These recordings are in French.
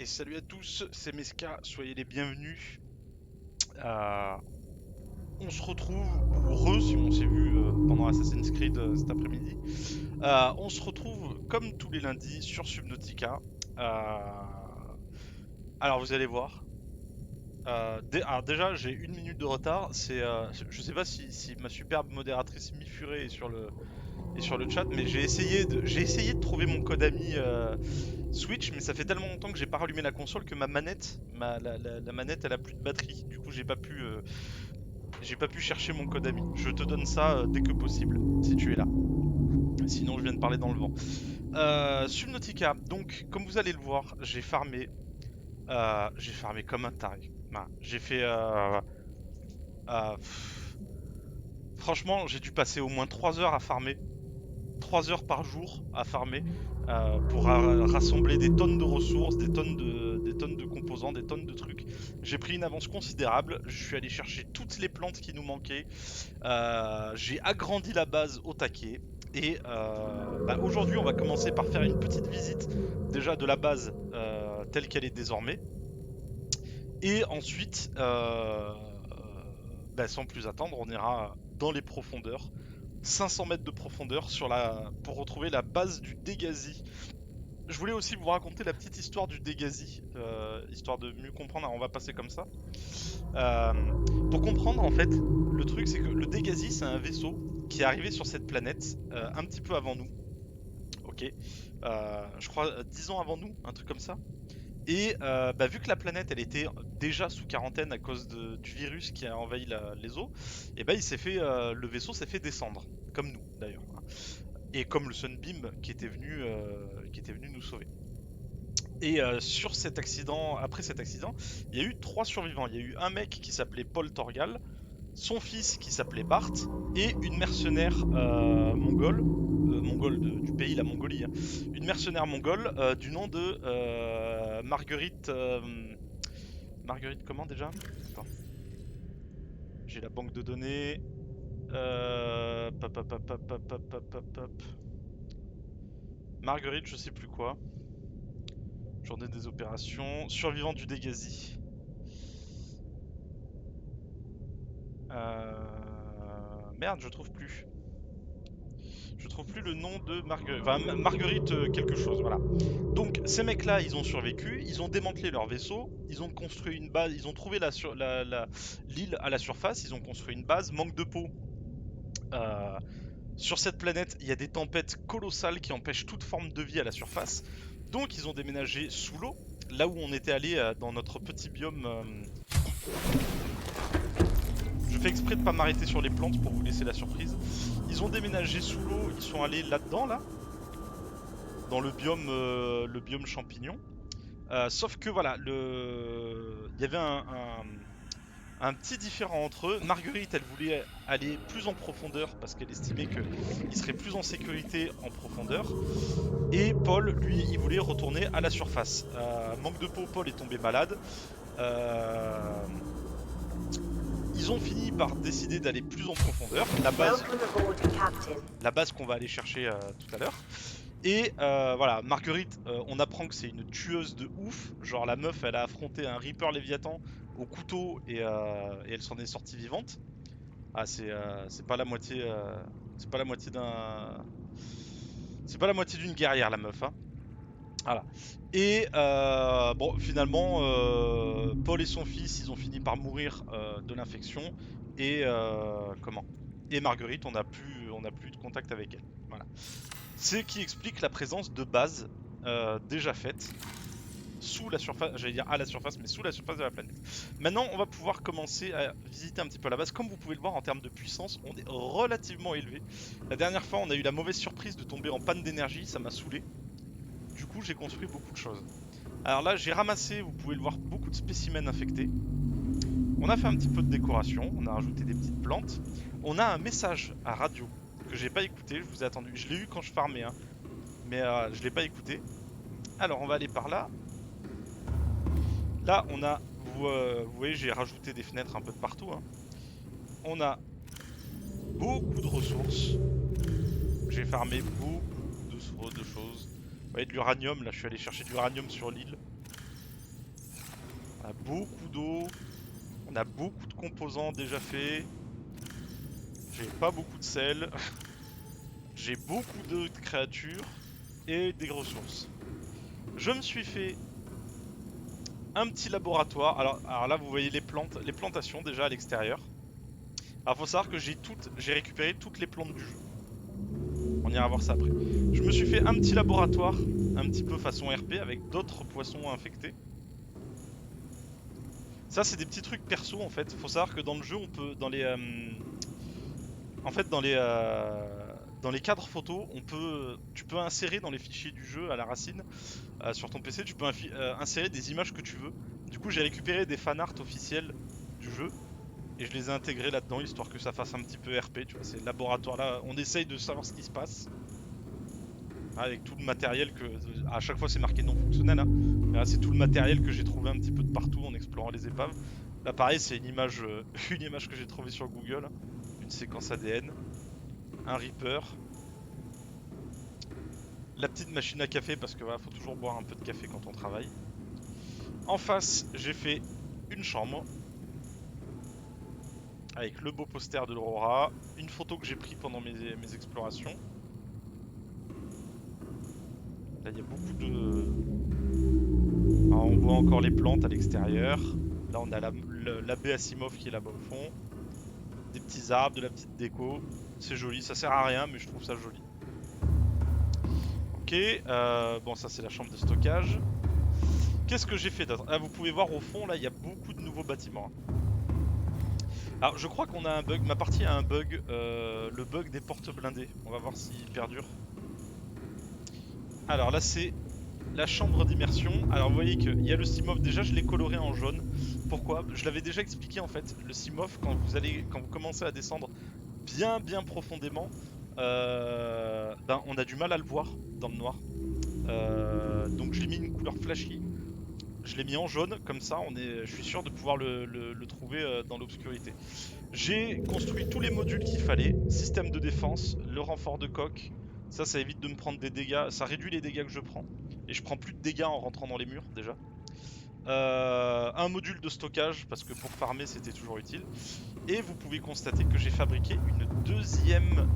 salut à tous, c'est Meska, soyez les bienvenus. Euh, on se retrouve, ou si on s'est vu pendant Assassin's Creed cet après-midi. On se retrouve comme tous les lundis sur Subnautica. Euh, alors vous allez voir. Alors déjà, j'ai 1 minute de retard. Je sais pas si ma superbe modératrice Mifuré est sur le chat, mais j'ai essayé de trouver mon code ami Switch, mais ça fait tellement longtemps que j'ai pas rallumé la console que ma manette, la manette, elle a plus de batterie. Du coup, j'ai pas pu chercher mon code ami. Je te donne ça dès que possible, si tu es là. Sinon, je viens de parler dans le vent. Subnautica. Donc, comme vous allez le voir, j'ai farmé comme un taré. Voilà. J'ai fait. Franchement, j'ai dû passer au moins 3 heures à farmer. 3 heures par jour à farmer pour rassembler des tonnes de ressources, des tonnes de composants, des tonnes de trucs. J'ai pris une avance considérable, je suis allé chercher toutes les plantes qui nous manquaient, j'ai agrandi la base au taquet. Et aujourd'hui, on va commencer par faire une petite visite déjà de la base telle qu'elle est désormais. Et ensuite, sans plus attendre, on ira dans les profondeurs 500 mètres de profondeur pour retrouver la base du Dégasi. Je voulais aussi vous raconter la petite histoire du Dégasi, histoire de mieux comprendre. Alors, on va passer comme ça. Euh, pour comprendre, en fait, le truc c'est que le Dégasi, c'est un vaisseau qui est arrivé sur cette planète un petit peu avant nous. Ok. Je crois 10 ans avant nous, un truc comme ça. Et vu que la planète elle était déjà sous quarantaine à cause du virus qui a envahi les eaux, et le vaisseau s'est fait descendre, comme nous d'ailleurs, hein. Et comme le Sunbeam qui était venu nous sauver. Et sur cet accident, après cet accident, il y a eu 3 survivants. Il y a eu un mec qui s'appelait Paul Torgal, son fils qui s'appelait Bart, et une mercenaire mongole du pays, la Mongolie, hein. Une mercenaire mongole du nom de Marguerite. Marguerite, comment déjà? Attends, j'ai la banque de données. Pop. Marguerite, je sais plus quoi. Journée des opérations. Survivant du Dégasi. Merde, je trouve plus. Je trouve plus le nom de Marguerite. Enfin, Marguerite quelque chose, voilà. Donc, ces mecs-là, ils ont survécu, ils ont démantelé leur vaisseau, ils ont construit une base, ils ont trouvé l'île à la surface, ils ont construit une base, manque de peau. Euh, sur cette planète, il y a des tempêtes colossales qui empêchent toute forme de vie à la surface. Donc, ils ont déménagé sous l'eau, là où on était allé dans notre petit biome. Je fais exprès de pas m'arrêter sur les plantes pour vous laisser la surprise. Ils ont déménagé sous l'eau, ils sont allés là-dedans, là, dans le biome champignon. Sauf que voilà, il y avait un petit différent entre eux. Marguerite, elle voulait aller plus en profondeur parce qu'elle estimait qu'il serait plus en sécurité en profondeur. Et Paul, lui, il voulait retourner à la surface. Manque de peau, Paul est tombé malade. Euh, Ils ont fini par décider d'aller plus en profondeur. La base qu'on va aller chercher tout à l'heure. Et voilà, Marguerite, on apprend que c'est une tueuse de ouf. Genre la meuf, elle a affronté un Reaper Léviathan au couteau et elle s'en est sortie vivante. Ah, c'est pas la moitié, c'est pas la moitié d'un, c'est pas la moitié d'une guerrière la meuf, hein. Voilà. Et bon, finalement, Paul et son fils, ils ont fini par mourir de l'infection. Et comment? Et Marguerite, on a plus de contact avec elle. Voilà. Ce qui explique la présence de bases déjà faites sous la surface, j'allais dire à la surface, mais sous la surface de la planète. Maintenant, on va pouvoir commencer à visiter un petit peu la base. Comme vous pouvez le voir en termes de puissance, on est relativement élevé. La dernière fois, on a eu la mauvaise surprise de tomber en panne d'énergie, ça m'a saoulé. Du coup, j'ai construit beaucoup de choses. Alors là, j'ai ramassé, vous pouvez le voir, beaucoup de spécimens infectés. On a fait un petit peu de décoration, on a rajouté des petites plantes. On a un message à radio que j'ai pas écouté, je vous ai attendu. Je l'ai eu quand je farmais, hein, mais je l'ai pas écouté. Alors, on va aller par là. Là, vous voyez, j'ai rajouté des fenêtres un peu de partout, hein. On a beaucoup de ressources. J'ai farmé beaucoup de choses. Vous voyez, de l'uranium, là, je suis allé chercher de l'uranium sur l'île. On a beaucoup d'eau. On a beaucoup de composants déjà faits. J'ai pas beaucoup de sel. J'ai beaucoup de créatures et des ressources. Je me suis fait un petit laboratoire. Alors là, vous voyez les plantations déjà à l'extérieur. Alors faut savoir que j'ai récupéré toutes les plantes du jeu. On ira voir ça après. Je me suis fait un petit laboratoire, un petit peu façon RP avec d'autres poissons infectés. Ça c'est des petits trucs perso en fait. Faut savoir que dans le jeu on peut en fait dans les cadres photos tu peux insérer dans les fichiers du jeu à la racine sur ton PC tu peux insérer des images que tu veux. Du coup j'ai récupéré des fanarts officiels du jeu et je les ai intégrés là-dedans histoire que ça fasse un petit peu RP. Tu vois, c'est le laboratoire là. On essaye de savoir ce qui se passe. Avec tout le matériel que... À chaque fois c'est marqué non fonctionnel, hein. Mais là c'est tout le matériel que j'ai trouvé un petit peu de partout en explorant les épaves. Là pareil c'est une image, une image que j'ai trouvée sur Google, hein. Une séquence ADN, un Reaper, la petite machine à café parce que voilà, faut toujours boire un peu de café quand on travaille. En face j'ai fait une chambre avec le beau poster de l'Aurora, une photo que j'ai pris pendant mes explorations. Là il y a beaucoup de... Alors, on voit encore les plantes à l'extérieur. Là on a la baie Asimov qui est là-bas au fond. Des petits arbres, de la petite déco. C'est joli, ça sert à rien mais je trouve ça joli. Ok, bon ça c'est la chambre de stockage. Qu'est-ce que j'ai fait d'autre? Ah, vous pouvez voir au fond là il y a beaucoup de nouveaux bâtiments. Alors je crois qu'on a un bug, ma partie a un bug, le bug des portes blindées. On va voir s'il perdure. Alors là c'est la chambre d'immersion. Alors vous voyez qu'il y a le Simov, déjà je l'ai coloré en jaune. Pourquoi? Je l'avais déjà expliqué en fait. Le Simov quand vous commencez à descendre bien profondément, ben, on a du mal à le voir dans le noir. Donc je l'ai mis une couleur flashy. Je l'ai mis en jaune, comme ça je suis sûr de pouvoir le trouver dans l'obscurité. J'ai construit tous les modules qu'il fallait. Système de défense, le renfort de coque. Ça évite de me prendre des dégâts, ça réduit les dégâts que je prends. Et je prends plus de dégâts en rentrant dans les murs déjà. Un module de stockage, parce que pour farmer c'était toujours utile. Et vous pouvez constater que j'ai fabriqué une deuxième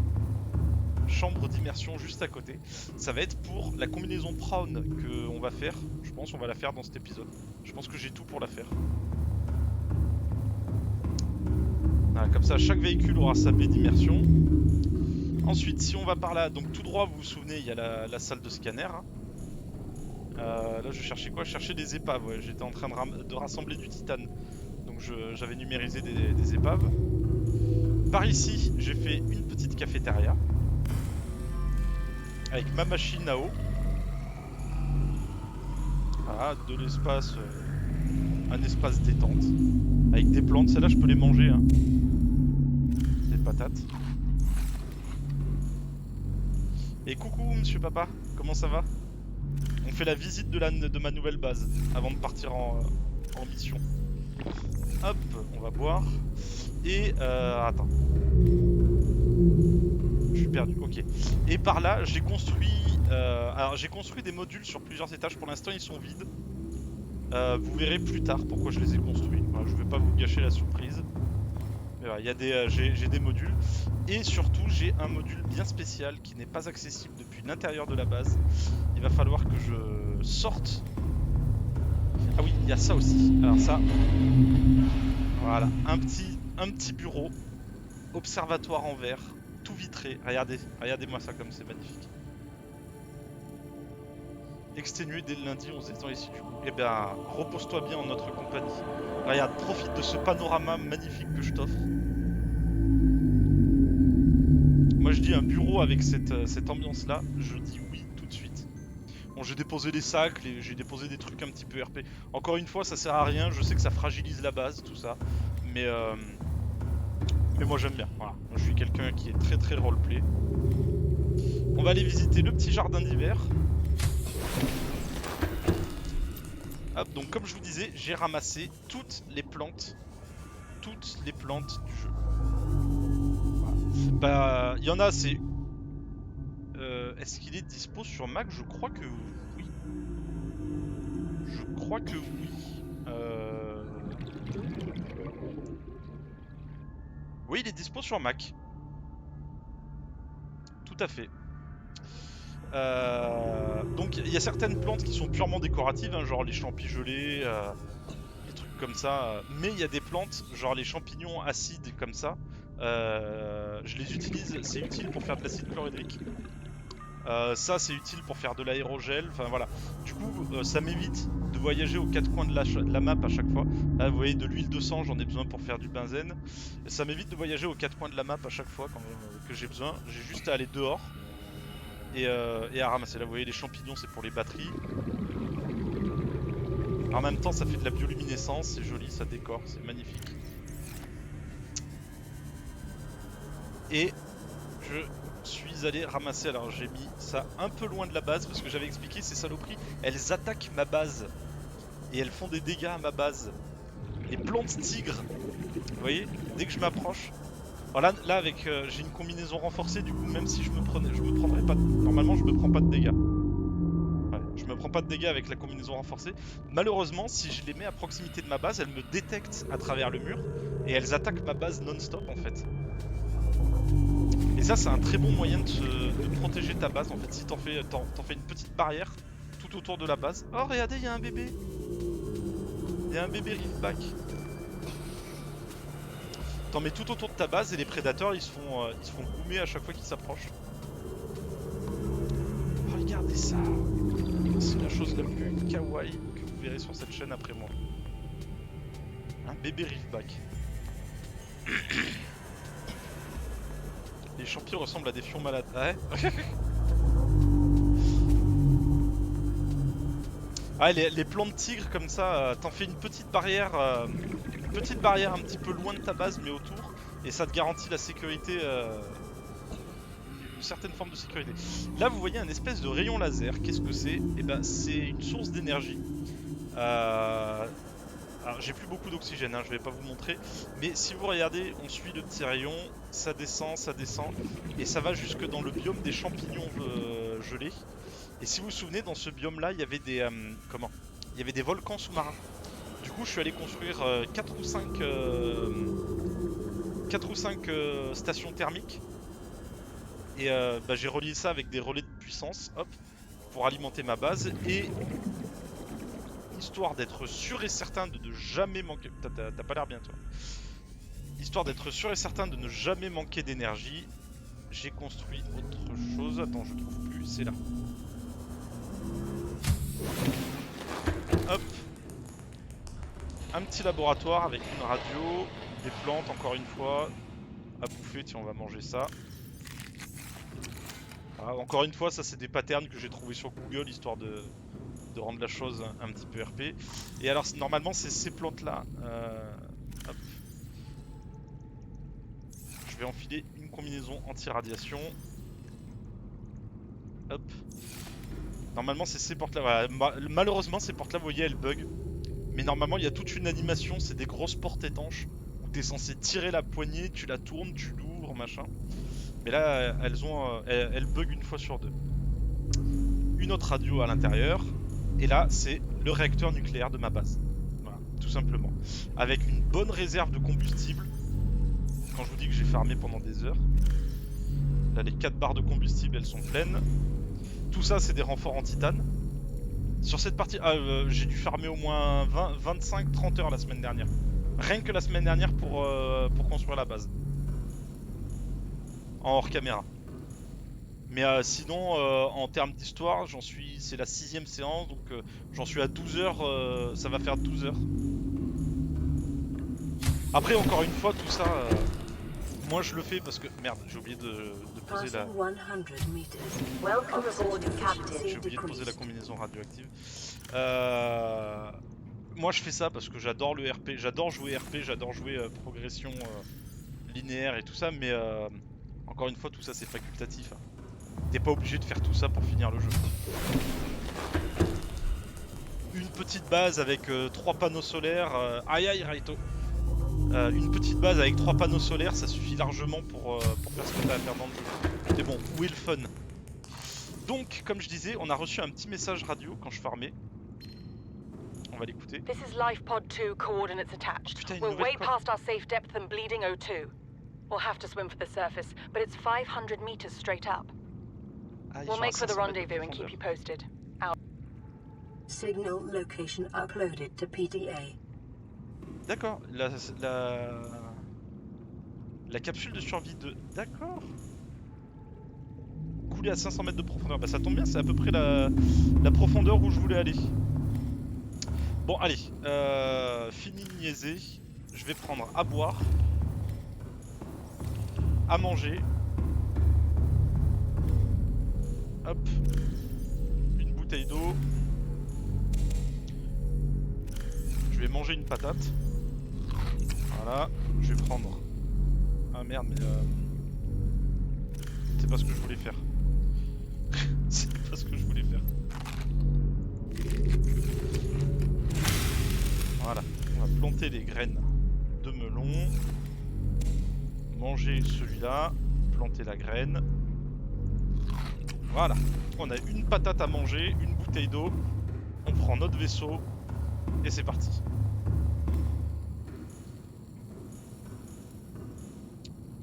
chambre d'immersion juste à côté. Ça va être pour la combinaison Prawn qu'on va faire. Je pense qu'on va la faire dans cet épisode. Je pense que j'ai tout pour la faire. Voilà, comme ça chaque véhicule aura sa baie d'immersion. Ensuite si on va par là, donc tout droit vous vous souvenez il y a la salle de scanner, hein. Là je cherchais quoi? Je cherchais des épaves, ouais. J'étais en train de rassembler du titane. Donc j'avais numérisé des épaves. Par ici j'ai fait une petite cafétéria avec ma machine à eau. Voilà, de l'espace, un espace détente. Avec des plantes, celles-là je peux les manger, hein. Des patates. Et coucou monsieur papa, comment ça va? On fait la visite de ma nouvelle base avant de partir en mission. Hop, on va boire. Et attends. Je suis perdu, ok. Et par là, j'ai construit... alors j'ai construit des modules sur plusieurs étages. Pour l'instant, ils sont vides. Vous verrez plus tard pourquoi je les ai construits. Voilà, je vais pas vous gâcher la surprise. Voilà, j'ai des modules. Et surtout, j'ai un module bien spécial qui n'est pas accessible depuis l'intérieur de la base. Il va falloir que je sorte. Ah oui, il y a ça aussi. Alors ça... Voilà, un petit bureau. Observatoire en verre. Tout vitré. Regardez-moi ça comme c'est magnifique. Exténué dès le lundi, on se détend ici du coup. Eh bien, repose-toi bien en notre compagnie. Regarde, profite de ce panorama magnifique que je t'offre. Moi je dis un bureau avec cette ambiance là, je dis oui tout de suite. Bon, j'ai déposé des sacs, j'ai déposé des trucs un petit peu RP. Encore une fois, ça sert à rien, je sais que ça fragilise la base, tout ça. Mais moi j'aime bien, voilà. Moi, je suis quelqu'un qui est très roleplay. On va aller visiter le petit jardin d'hiver. Hop, donc comme je vous disais, j'ai ramassé toutes les plantes du jeu. Voilà. Bah, il y en a, c'est... est-ce qu'il est dispo sur Mac? Je crois que oui. Je crois que oui. Oui, il est dispo sur Mac. Tout à fait. Donc il y a certaines plantes qui sont purement décoratives, hein, genre les champis gelés, les trucs comme ça. Mais il y a des plantes, genre les champignons acides comme ça. Je les utilise, c'est utile pour faire de l'acide chlorhydrique. Ça c'est utile pour faire de l'aérogel, enfin voilà. Du coup ça m'évite de voyager aux quatre coins de la map à chaque fois. Là vous voyez de l'huile de sang, j'en ai besoin pour faire du benzène. Ça m'évite de voyager aux quatre coins de la map à chaque fois que j'ai besoin. J'ai juste à aller dehors et à ramasser. Là vous voyez les champignons c'est pour les batteries. En même temps ça fait de la bioluminescence, c'est joli, ça décore, c'est magnifique. Et je suis allé ramasser, alors j'ai mis ça un peu loin de la base parce que j'avais expliqué ces saloperies, elles attaquent ma base et elles font des dégâts à ma base. Les plantes tigres, vous voyez, dès que je m'approche. Voilà, là avec j'ai une combinaison renforcée, du coup même si je me prendrais pas, normalement je me prends pas de dégâts. Ouais, je me prends pas de dégâts avec la combinaison renforcée. Malheureusement, si je les mets à proximité de ma base, elles me détectent à travers le mur et elles attaquent ma base non-stop en fait. Et ça c'est un très bon moyen de protéger ta base en fait, si t'en fais une petite barrière tout autour de la base. Oh regardez, il y a un bébé. Il y a un bébé Riftback. T'en mets tout autour de ta base et les prédateurs ils se font goumer à chaque fois qu'ils s'approchent. Regardez ça. C'est la chose la plus kawaii que vous verrez sur cette chaîne après moi. Un bébé Riftback. Les champignons ressemblent à des fions malades. Ouais. Ouais, les plantes tigres comme ça, t'en fais une petite barrière un petit peu loin de ta base mais autour, et ça te garantit la sécurité, une certaine forme de sécurité. Là vous voyez un espèce de rayon laser, qu'est-ce que c'est? Eh ben c'est une source d'énergie. Alors j'ai plus beaucoup d'oxygène, hein, je vais pas vous montrer, mais si vous regardez, on suit le petit rayon, ça descend, et ça va jusque dans le biome des champignons gelés. Et si vous vous souvenez, dans ce biome là, il y avait des il y avait des volcans sous-marins. Du coup, je suis allé construire 4 ou 5 stations thermiques. Et bah, j'ai relié ça avec des relais de puissance, hop, pour alimenter ma base. Et histoire d'être sûr et certain de ne jamais manquer... T'as pas l'air bien, toi. Histoire d'être sûr et certain de ne jamais manquer d'énergie, j'ai construit autre chose. Attends, je trouve plus, c'est là. Hop. Un petit laboratoire avec une radio, des plantes encore une fois, à bouffer, tiens on va manger ça. Voilà, encore une fois ça c'est des patterns que j'ai trouvé sur Google histoire de rendre la chose un petit peu RP. Et alors normalement c'est ces plantes là. Hop. Je vais enfiler une combinaison anti-radiation. Hop. Normalement c'est ces portes là, voilà. Malheureusement ces portes là vous voyez elles bug. Mais normalement il y a toute une animation, c'est des grosses portes étanches où t'es censé tirer la poignée, tu la tournes, tu l'ouvres, machin. Mais là elles bug une fois sur deux. Une autre radio à l'intérieur, et là c'est le réacteur nucléaire de ma base. Voilà, tout simplement. Avec une bonne réserve de combustible. Quand je vous dis que j'ai farmé pendant des heures. Là les 4 barres de combustible elles sont pleines. Tout ça c'est des renforts en titane. Sur cette partie, j'ai dû farmer au moins 25-30 heures la semaine dernière. Rien que la semaine dernière pour construire la base. En hors caméra. Mais sinon, en termes d'histoire, c'est la 6ème séance, donc j'en suis à 12 heures, ça va faire 12 heures. Après, encore une fois, tout ça, moi je le fais parce que... Merde, j'ai oublié de poser la... J'ai oublié de poser la combinaison radioactive. Moi je fais ça parce que j'adore le RP, j'adore jouer RP, j'adore jouer progression linéaire et tout ça, mais encore une fois tout ça c'est facultatif. Hein. T'es pas obligé de faire tout ça pour finir le jeu. Une petite base avec 3 panneaux solaires, aïe aïe Raito. Une petite base avec 3 panneaux solaires ça suffit largement pour faire ce que t'as à faire dans le jeu. Mais bon, où est le fun? Donc comme je disais, on a reçu un petit message radio quand je farmais. On va l'écouter. This is Life Pod 2 coordinates attached. Putain, une We're nouvelle way code. past our safe depth and bleeding O2. We'll have to swim for the surface, but it's 500 meters straight up. Ah, ils We'll sont à make for the 500 mètres de rendezvous and keep you profondeur. posted. Signal location uploaded to PDA. D'accord, la capsule de survie de... D'accord. Coulée à 500 mètres de profondeur. Bah ça tombe bien, c'est à peu près la profondeur où je voulais aller. Bon, allez. Fini de niaiser. Je vais prendre à boire. À manger. Hop. Une bouteille d'eau. Je vais manger une patate. Voilà. Je vais prendre... Ah merde, mais c'est pas ce que je voulais faire. C'est pas ce que je voulais faire. Voilà. On va planter les graines de melon. Manger celui-là. Planter la graine. Voilà. On a une patate à manger, une bouteille d'eau. On prend notre vaisseau. Et c'est parti.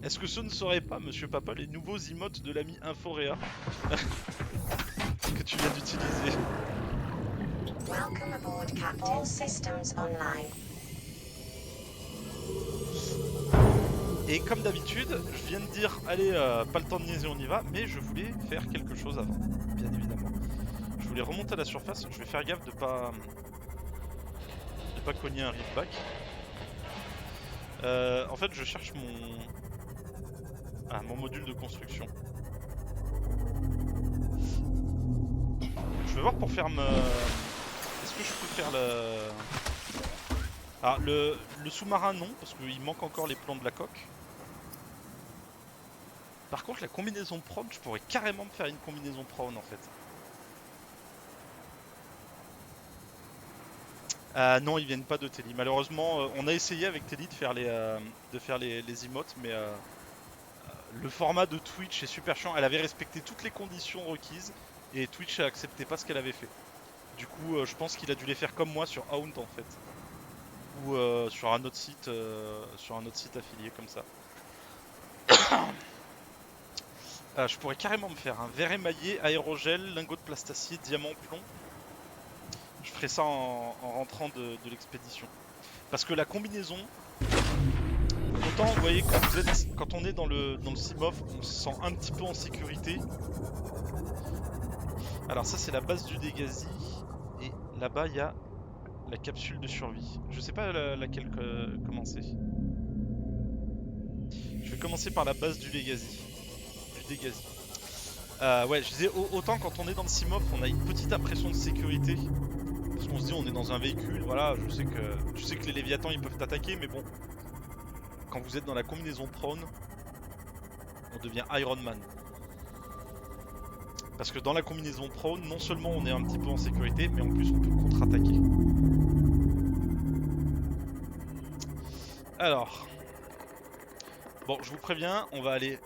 Est-ce que ce ne serait pas, Monsieur Papa, les nouveaux emotes de l'ami Inforea que tu viens d'utiliser? Welcome aboard Captain Systems Online. Et comme d'habitude, je viens de dire, allez, pas le temps de niaiser, on y va, mais je voulais faire quelque chose avant, bien évidemment. Je voulais remonter à la surface, je vais faire gaffe de pas cogner un riftback. En fait, je cherche mon module de construction. Je vais voir pour faire Est-ce que je peux faire le... Ah, le sous-marin non, parce qu'il manque encore les plans de la coque. Par contre, la combinaison prone, je pourrais carrément me faire une combinaison prone en fait. Non, ils viennent pas de Telly. Malheureusement, on a essayé avec Telly de faire les emotes, mais le format de Twitch est super chiant. Elle avait respecté toutes les conditions requises et Twitch acceptait pas ce qu'elle avait fait. Du coup, je pense qu'il a dû les faire comme moi sur Haunt en fait, ou sur un autre site affilié comme ça. Je pourrais carrément me faire un verre émaillé, aérogel, lingot de plastacier, diamant, plomb. Je ferai ça en rentrant de l'expédition. Parce que la combinaison, autant vous voyez quand on est dans le Simov, on se sent un petit peu en sécurité. Alors ça c'est la base du Dégasi. Et là-bas il y a la capsule de survie. Je sais pas laquelle commencer. Je vais commencer par la base du Dégasi. Ouais, je disais, autant quand on est dans le Simov, on a une petite impression de sécurité. Parce qu'on se dit, on est dans un véhicule, voilà, je sais que les Léviathans ils peuvent t'attaquer, mais bon. Quand vous êtes dans la combinaison prone, on devient Iron Man. Parce que dans la combinaison prone, non seulement on est un petit peu en sécurité, mais en plus on peut contre-attaquer. Alors. Bon, je vous préviens, on va aller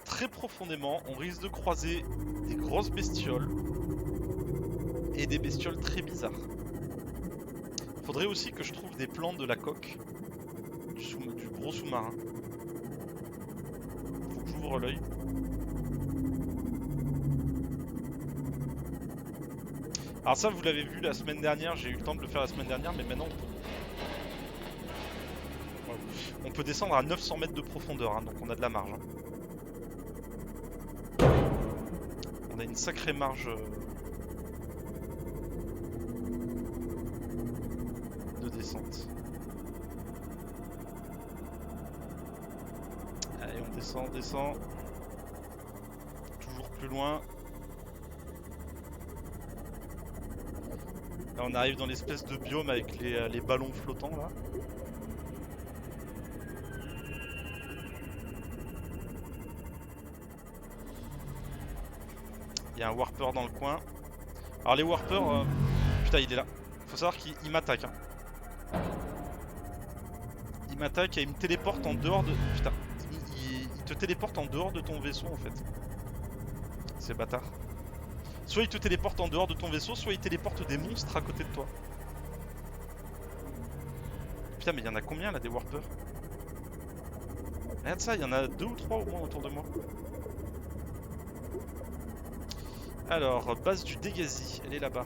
très profondément, on risque de croiser des grosses bestioles et des bestioles très bizarres. Faudrait aussi que je trouve des plans de la coque du gros sous-marin. Faut que j'ouvre l'œil. Alors ça vous l'avez vu la semaine dernière, j'ai eu le temps de le faire la semaine dernière, mais maintenant on peut descendre à 900 mètres de profondeur, hein, donc on a de la marge. Hein. On a une sacrée marge de descente. Allez, on descend. Toujours plus loin. Là, on arrive dans l'espèce de biome avec les ballons flottants là. Il y a un warper dans le coin. Alors les warpers, putain il est là. Faut savoir qu'il m'attaque. Hein. Il m'attaque et il me téléporte en dehors de... Putain, il te téléporte en dehors de ton vaisseau en fait. C'est bâtard. Soit il te téléporte en dehors de ton vaisseau, soit il téléporte des monstres à côté de toi. Putain, mais il y en a combien là des warpers? Regarde ça, il y en a 2 ou 3 au moins autour de moi. Alors, base du Dégasi, elle est là-bas.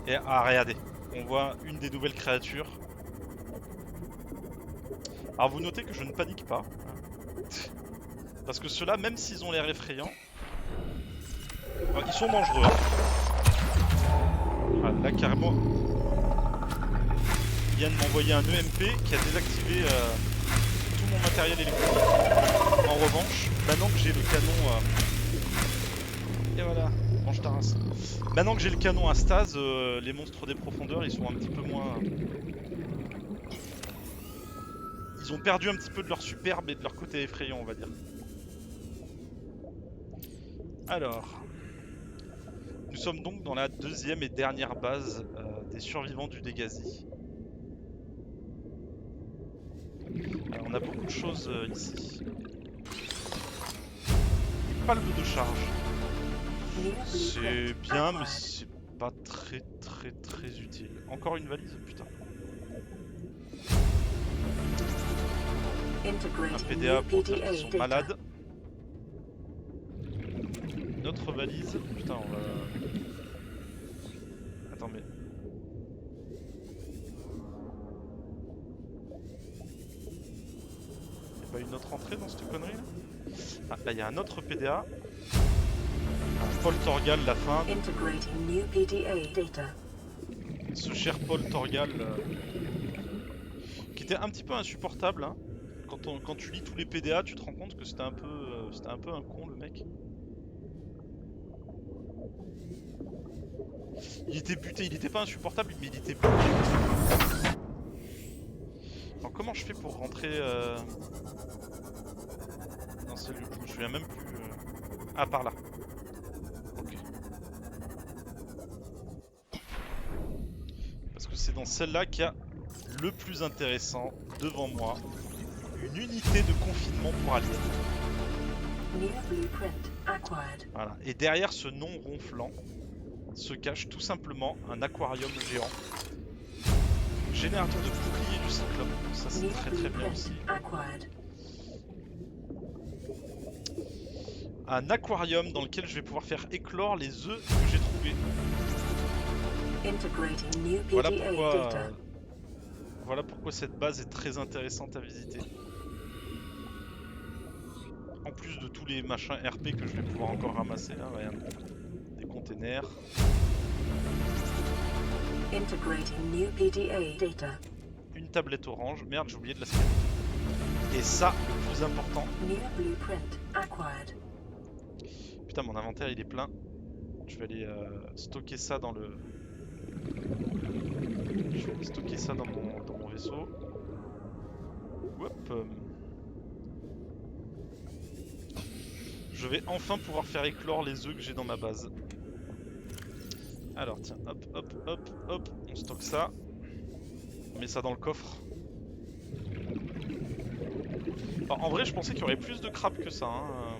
Et regardez, on voit une des nouvelles créatures. Alors vous notez que je ne panique pas. Parce que ceux-là, même s'ils ont l'air effrayants, ils sont dangereux. Ah, là carrément, il vient de m'envoyer un EMP qui a désactivé tout mon matériel électronique. En revanche, maintenant que j'ai le canon... Et voilà, mange ta race. Maintenant que j'ai le canon à stase, les monstres des profondeurs, ils sont un petit peu moins... Ils ont perdu un petit peu de leur superbe et de leur côté effrayant, on va dire. Alors... Nous sommes donc dans la deuxième et dernière base des survivants du Dégasi. Alors, on a beaucoup de choses ici. Des palmes de charge. C'est bien, mais c'est pas très utile. Encore une valise, putain. Un PDA pour dire qu'ils sont malades. Une autre valise. Putain, on va... Attends, mais... Y'a pas une autre entrée dans cette connerie là? Ah, là y'a un autre PDA. Un Paul Torgal, la fin. Ce cher Paul Torgal qui était un petit peu insupportable. Hein. Quand tu lis tous les PDA, tu te rends compte que c'était un peu un con le mec. Il était buté, il était pas insupportable, mais il était buté. Alors comment je fais pour rentrer dans ce lieu? Je me souviens même plus. Ah, par là. Ok. Parce que c'est dans celle-là qu'il y a le plus intéressant devant moi. Une unité de confinement pour aliens. Voilà. Et derrière ce nom ronflant se cache tout simplement un aquarium géant. Générateur de bouclier du cyclope, ça c'est très bien aussi. Un aquarium dans lequel je vais pouvoir faire éclore les œufs que j'ai trouvés. Voilà pourquoi cette base est très intéressante à visiter. En plus de tous les machins RP que je vais pouvoir encore ramasser là, regarde. Des containers. Une tablette orange. Merde, j'ai oublié de la scanner. Et ça, le plus important. Putain, mon inventaire il est plein. Je vais aller stocker ça dans le... Je vais aller stocker ça dans mon vaisseau. Hop. Je vais enfin pouvoir faire éclore les œufs que j'ai dans ma base. Alors tiens, hop, on stocke ça. On met ça dans le coffre. Alors, en vrai, je pensais qu'il y aurait plus de crabes que ça hein,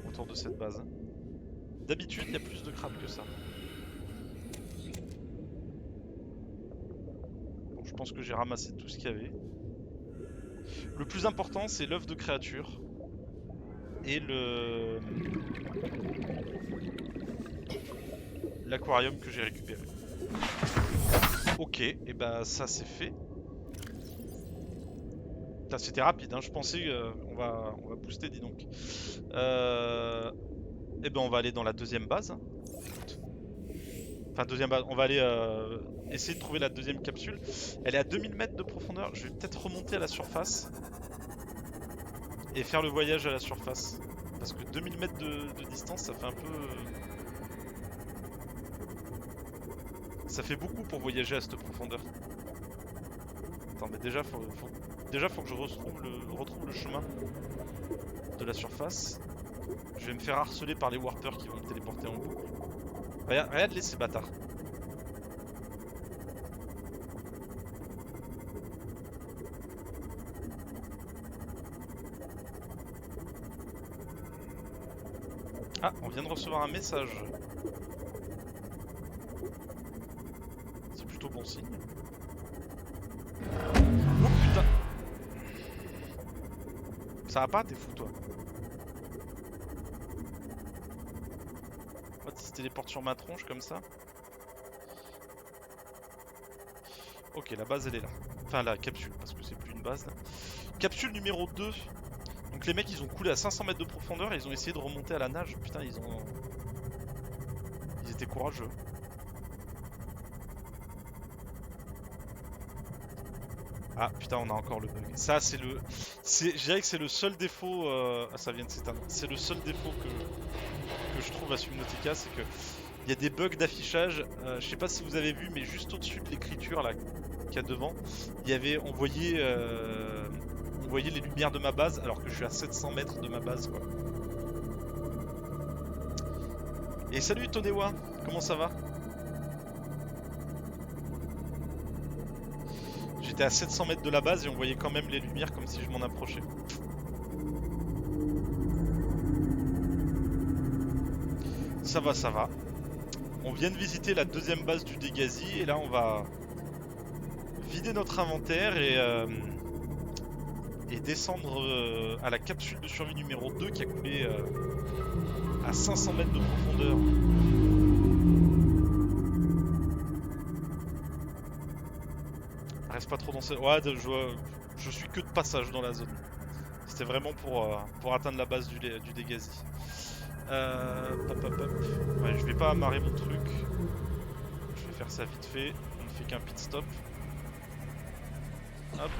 autour de cette base. D'habitude, il y a plus de crabes que ça. Bon, je pense que j'ai ramassé tout ce qu'il y avait. Le plus important, c'est l'œuf de créature. Et l'aquarium que j'ai récupéré. Ok, et bah ça c'est fait. C'était rapide, hein. Je pensais on va booster, dis donc. Et ben on va aller dans la deuxième base. Hein. Enfin deuxième base, on va aller essayer de trouver la deuxième capsule. Elle est à 2000 mètres de profondeur. Je vais peut-être remonter à la surface et faire le voyage à la surface. Parce que 2000 mètres de distance, ça fait un peu... Ça fait beaucoup pour voyager à cette profondeur. Attends, mais déjà faut que je retrouve le chemin de la surface. Je vais me faire harceler par les warpers qui vont me téléporter en boucle. Regarde-les ces bâtards. Ah, on vient de recevoir un message. C'est plutôt bon signe. Oh putain! Ça va pas, t'es fou toi. What, il se téléporte sur ma tronche comme ça? Ok, la base elle est là. Enfin la capsule, parce que c'est plus une base là. Capsule numéro 2. Donc les mecs ils ont coulé à 500 mètres de profondeur et ils ont essayé de remonter à la nage. Putain, ils étaient courageux. Ah putain, on a encore le bug. Ça c'est le... Je dirais que c'est le seul défaut... Ah, ça vient de s'éteindre. C'est le seul défaut que je trouve à Subnautica, c'est que il y a des bugs d'affichage. Je sais pas si vous avez vu, mais juste au-dessus de l'écriture là qu'il y a devant, il y avait... On voyait les lumières de ma base alors que je suis à 700 mètres de ma base quoi. Et salut Tonewa, comment ça va? J'étais à 700 mètres de la base et on voyait quand même les lumières comme si je m'en approchais. Ça va, ça va. On vient de visiter la deuxième base du Dégasi et là on va vider notre inventaire et descendre à la capsule de survie numéro 2 qui a coulé à 500 mètres de profondeur. Reste pas trop dans cette... Ouais, je suis que de passage dans la zone. C'était vraiment pour atteindre la base du Dégasi. Hop, hop, hop. Ouais, je vais pas amarrer mon truc. Je vais faire ça vite fait. On ne fait qu'un pit stop. Hop.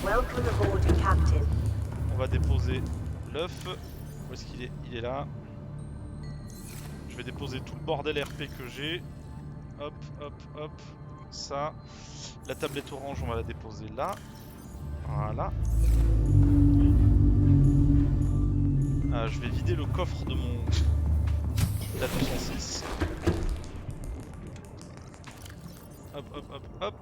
Welcome aboard, Captain. On va déposer l'œuf. Où est-ce qu'il est? Il est là. Je vais déposer tout le bordel RP que j'ai. Hop, hop, hop. Ça. La tablette orange, on va la déposer là. Voilà. Je vais vider le coffre de mon... La 206. Hop, hop, hop, hop.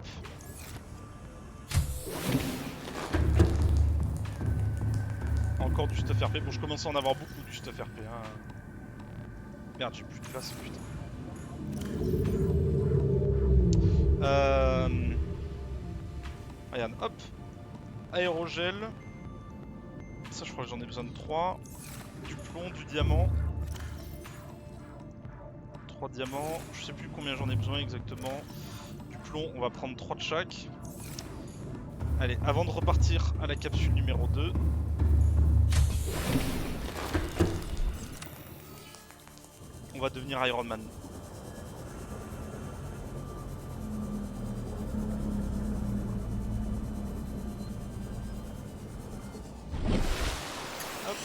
Encore du stuff RP. Bon, je commence à en avoir beaucoup du stuff RP. Hein. Merde, j'ai plus de place, putain. Regarde, hop. Aérogel. Ça, je crois que j'en ai besoin de 3. Du plomb, du diamant. 3 diamants. Je sais plus combien j'en ai besoin exactement. Du plomb, on va prendre 3 de chaque. Allez, avant de repartir à la capsule numéro 2. On va devenir Iron Man. Hop.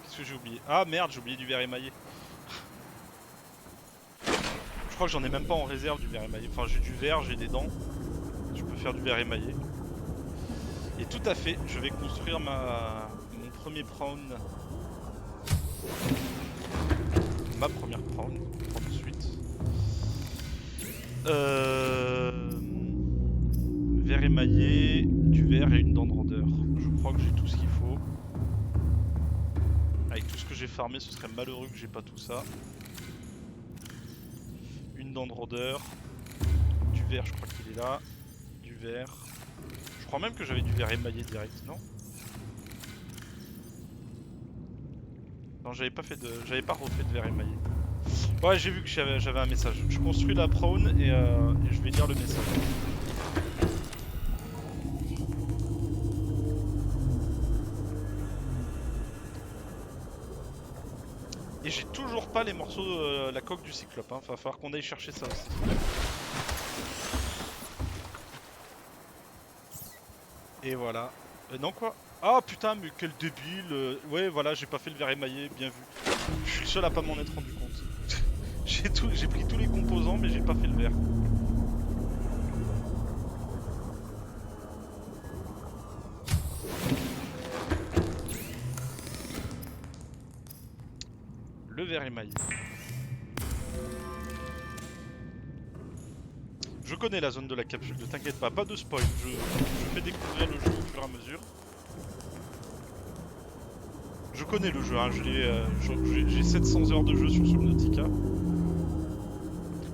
Qu'est-ce que j'ai oublié? Ah merde, j'ai oublié du verre émaillé. Je crois que j'en ai même pas en réserve du verre émaillé. Enfin, j'ai du verre, j'ai des dents. Je peux faire du verre émaillé. Et tout à fait, je vais construire mon premier prawn. Ma première prawn, tout de suite. Verre émaillé, du verre et une dent de rôdeur. Je crois que j'ai tout ce qu'il faut. Avec tout ce que j'ai farmé, ce serait malheureux que j'ai pas tout ça. Une dent de rôdeur. Du verre, je crois qu'il est là. Du verre. Je crois même que j'avais du verre émaillé direct, non? Non, j'avais pas refait de verre émaillé. Ouais, j'ai vu que j'avais un message. Je construis la prawn et je vais lire le message. Et j'ai toujours pas les morceaux de la coque du cyclope, hein. Va falloir qu'on aille chercher ça aussi. Et voilà. Non quoi? Ah putain, mais quel débile. Ouais, voilà, j'ai pas fait le verre émaillé, bien vu. Je suis le seul à pas m'en être rendu compte. J'ai pris tous les composants, mais j'ai pas fait le verre. Le verre émaillé. Je connais la zone de la capsule, ne t'inquiète pas, pas de spoil, je fais découvrir le jeu au fur et à mesure. Je connais le jeu, hein, j'ai 700 heures de jeu sur Subnautica.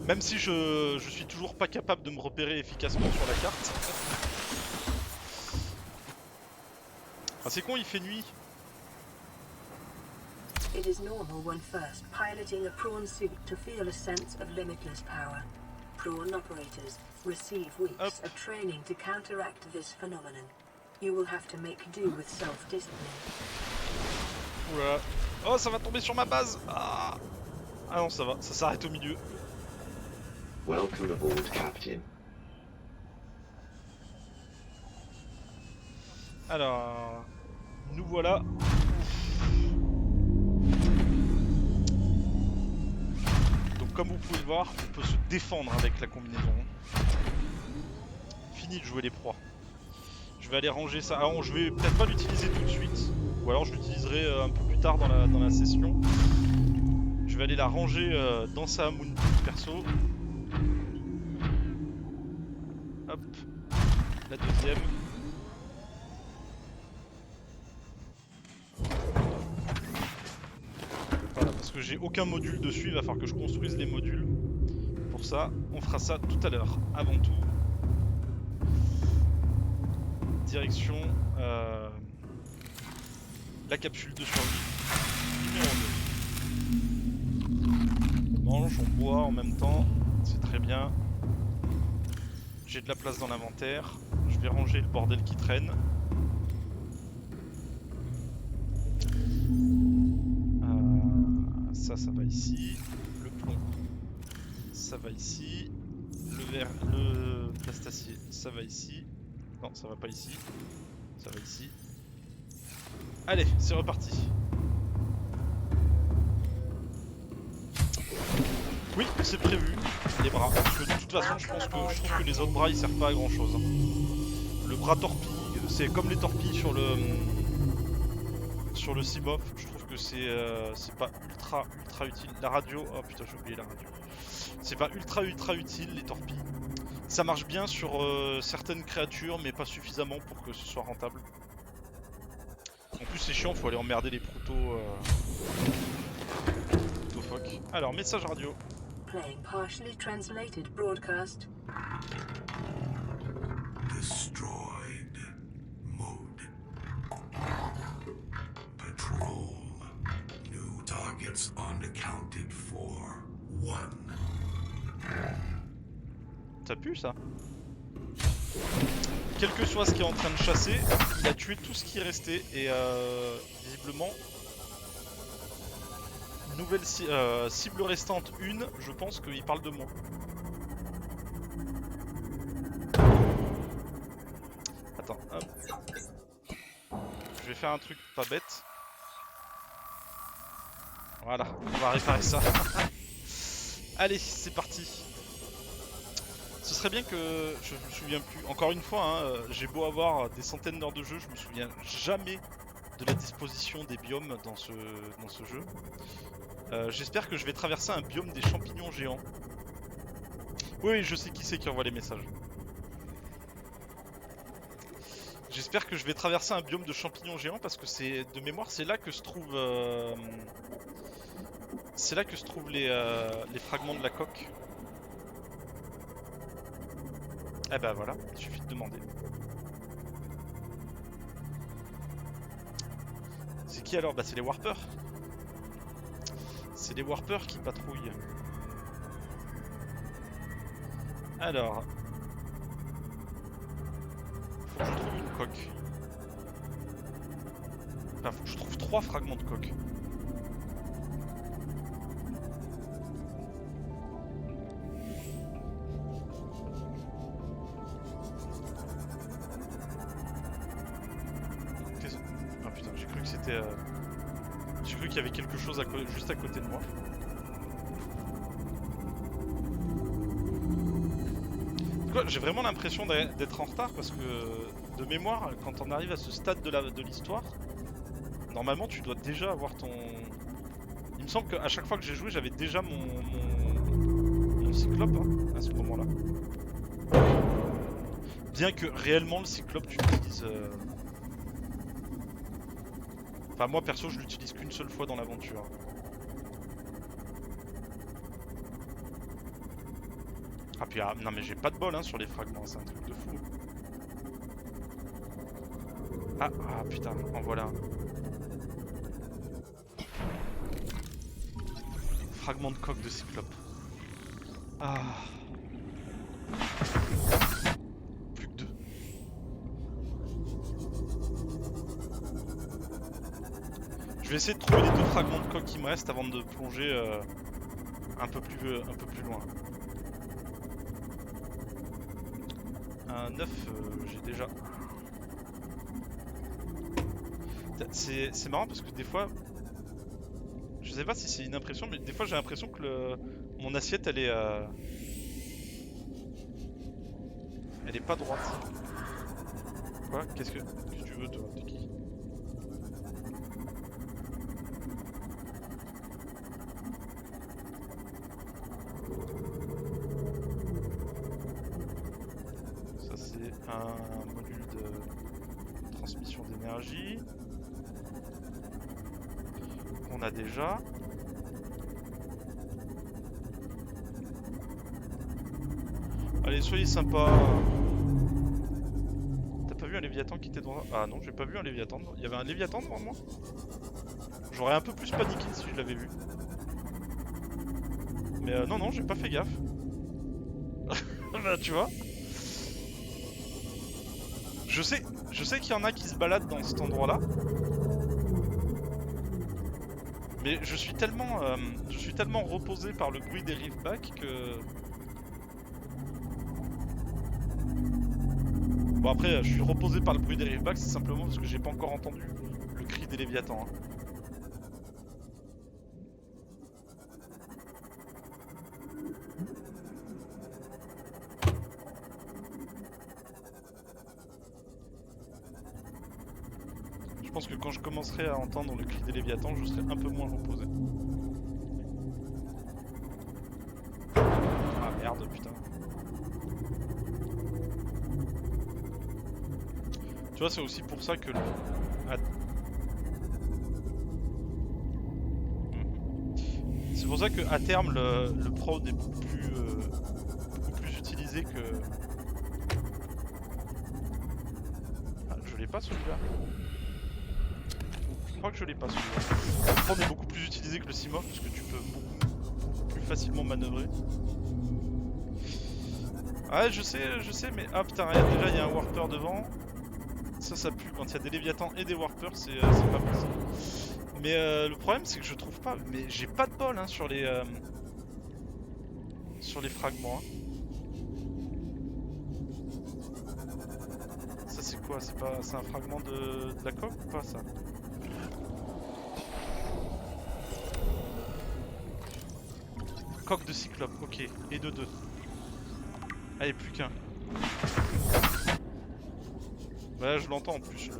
Même si je suis toujours pas capable de me repérer efficacement sur la carte. Ah c'est con, il fait nuit. It is normal when first piloting a prawn suit to feel a sense of limitless power. Prawn operators receive weeks of training to counteract this phenomenon. You will have to make do with self-discipline. Oula. Oh, ça va tomber sur ma base. Ah non, ça va, ça s'arrête au milieu. Welcome aboard, Captain. Alors, nous voilà. Donc comme vous pouvez le voir, on peut se défendre avec la combinaison. Fini de jouer les proies. Je vais aller ranger ça. Alors je vais peut-être pas l'utiliser tout de suite. Ou alors je l'utiliserai un peu plus tard dans la session. Je vais aller la ranger dans Saamoun perso. Hop. La deuxième. Voilà, parce que j'ai aucun module dessus, il va falloir que je construise les modules. Pour ça, on fera ça tout à l'heure. Avant tout, direction la capsule de survie numéro 2. On mange, on boit en même temps, c'est très bien. J'ai de la place dans l'inventaire. Je vais ranger le bordel qui traîne. Ça va ici. Le plomb, ça va ici. Le verre, le plastacier, ça va ici. Non, ça va pas ici. Ça va ici. Allez, c'est reparti. Oui, c'est prévu. Les bras. Parce que de toute façon, je trouve que les autres bras ils servent pas à grand chose. Le bras torpille, c'est comme les torpilles sur le Seamoth. Je trouve que c'est pas ultra utile. La radio, oh putain, j'ai oublié la radio. C'est pas ultra utile les torpilles. Ça marche bien sur certaines créatures, mais pas suffisamment pour que ce soit rentable. En plus, c'est chiant, faut aller emmerder les proutos phoques. Alors, message radio. Playing partially translated broadcast. Destroyed. Mode. Patrol. New targets unaccounted for. 1. Ça pue ça. Quel que soit ce qui est en train de chasser, il a tué tout ce qui restait et visiblement nouvelle cible restante 1, je pense qu'il parle de moi. Attends, hop. Je vais faire un truc pas bête. Voilà, on va réparer ça. Allez, c'est parti. Ce serait bien que... Je me souviens plus. Encore une fois, hein, j'ai beau avoir des centaines d'heures de jeu, je me souviens jamais de la disposition des biomes dans ce jeu. J'espère que je vais traverser un biome des champignons géants. Oui, je sais qui c'est qui envoie les messages. J'espère que je vais traverser un biome de champignons géants parce que c'est de mémoire, c'est là que se trouve les fragments de la coque. Eh ben voilà, il suffit de demander. C'est qui alors? Bah c'est les warpers. C'est les warpers qui patrouillent. Alors... Faut que je trouve une coque. Enfin, faut que je trouve 3 fragments de coque. Ah putain, j'ai cru que c'était... J'ai cru qu'il y avait quelque chose juste à côté de moi. J'ai vraiment l'impression d'être en retard parce que de mémoire, quand on arrive à ce stade de l'histoire, normalement tu dois déjà avoir ton... Il me semble qu'à chaque fois que j'ai joué, j'avais déjà mon cyclope hein, à ce moment-là. Bien que réellement le cyclope tu l'utilises... Enfin moi perso je l'utilise qu'une seule fois dans l'aventure. Ah puis non mais j'ai pas de bol hein, sur les fragments, c'est un truc de fou. Ah putain, en voilà un. Fragment de coque de cyclope. Ah. Plus que 2. Je vais essayer de trouver les 2 fragments de coque qui me restent avant de plonger un peu plus loin. Un 9, j'ai déjà. C'est marrant parce que des fois, je sais pas si c'est une impression, mais des fois j'ai l'impression que mon assiette elle est pas droite. Quoi? Qu'est-ce que tu veux toi? T'es qui? Ça c'est un module de transmission d'énergie. On a déjà. Allez, soyez sympa. T'as pas vu un Léviathan qui était devant... Ah non, j'ai pas vu un Léviathan. Il y avait un Léviathan devant moi. J'aurais un peu plus paniqué si je l'avais vu. Mais non, j'ai pas fait gaffe. Bah, tu vois. Je sais qu'il y en a qui se baladent dans cet endroit-là. Mais je suis tellement reposé par le bruit des Riftback que... Bon après, je suis reposé par le bruit des Riftback, c'est simplement parce que j'ai pas encore entendu le cri des Léviathans. Hein. Je pense que quand je commencerai à entendre le cri des Léviathans, je serai un peu moins reposé. Ah merde, putain. Tu vois, c'est aussi pour ça que le... C'est pour ça que à terme, le prod est beaucoup plus utilisé que... Ah, je l'ai pas celui-là. Je crois que je l'ai pas celui-là. Le prod est beaucoup plus utilisé que le Simov parce que tu peux beaucoup plus facilement manœuvrer. Ouais, je sais, mais ah putain, regarde, déjà il y a un Warper devant. Ça pue quand il y a des Léviathans et des Warpers, c'est pas possible. Mais le problème c'est que je trouve pas, mais j'ai pas de bol hein, sur les fragments. Hein. Ça c'est quoi? C'est un fragment de la coque ou pas ça? Coque de cyclope, ok, et de 2. Allez, plus qu'un. Ouais, je l'entends en plus.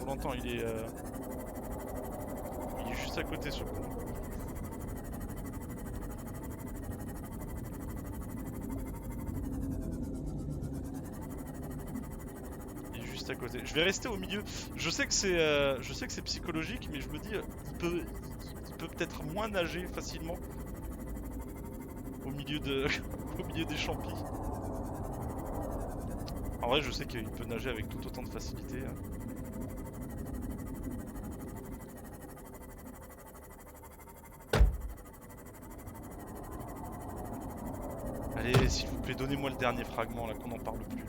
On l'entend, il est juste à côté sur le coup. Il est juste à côté. Je vais rester au milieu. Je sais que c'est psychologique, mais je me dis, il peut peut-être moins nager facilement au milieu des champis. En vrai, je sais qu'il peut nager avec tout autant de facilité. Allez, s'il vous plaît, donnez-moi le dernier fragment là, qu'on n'en parle plus.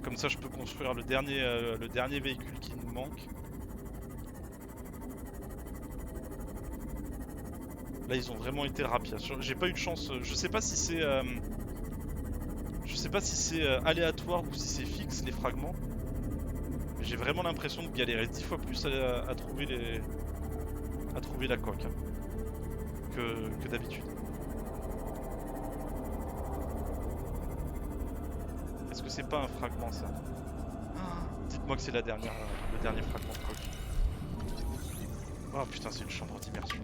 Comme ça, je peux construire le dernier véhicule qui nous manque. Là, ils ont vraiment été rapides. J'ai pas eu de chance. Je sais pas si c'est aléatoire ou si c'est fixe les fragments. Mais j'ai vraiment l'impression de galérer 10 fois plus à trouver la coque hein, que d'habitude. Est-ce que c'est pas un fragment ça? Dites-moi que c'est le dernier fragment de coque. Oh putain, c'est une chambre d'immersion.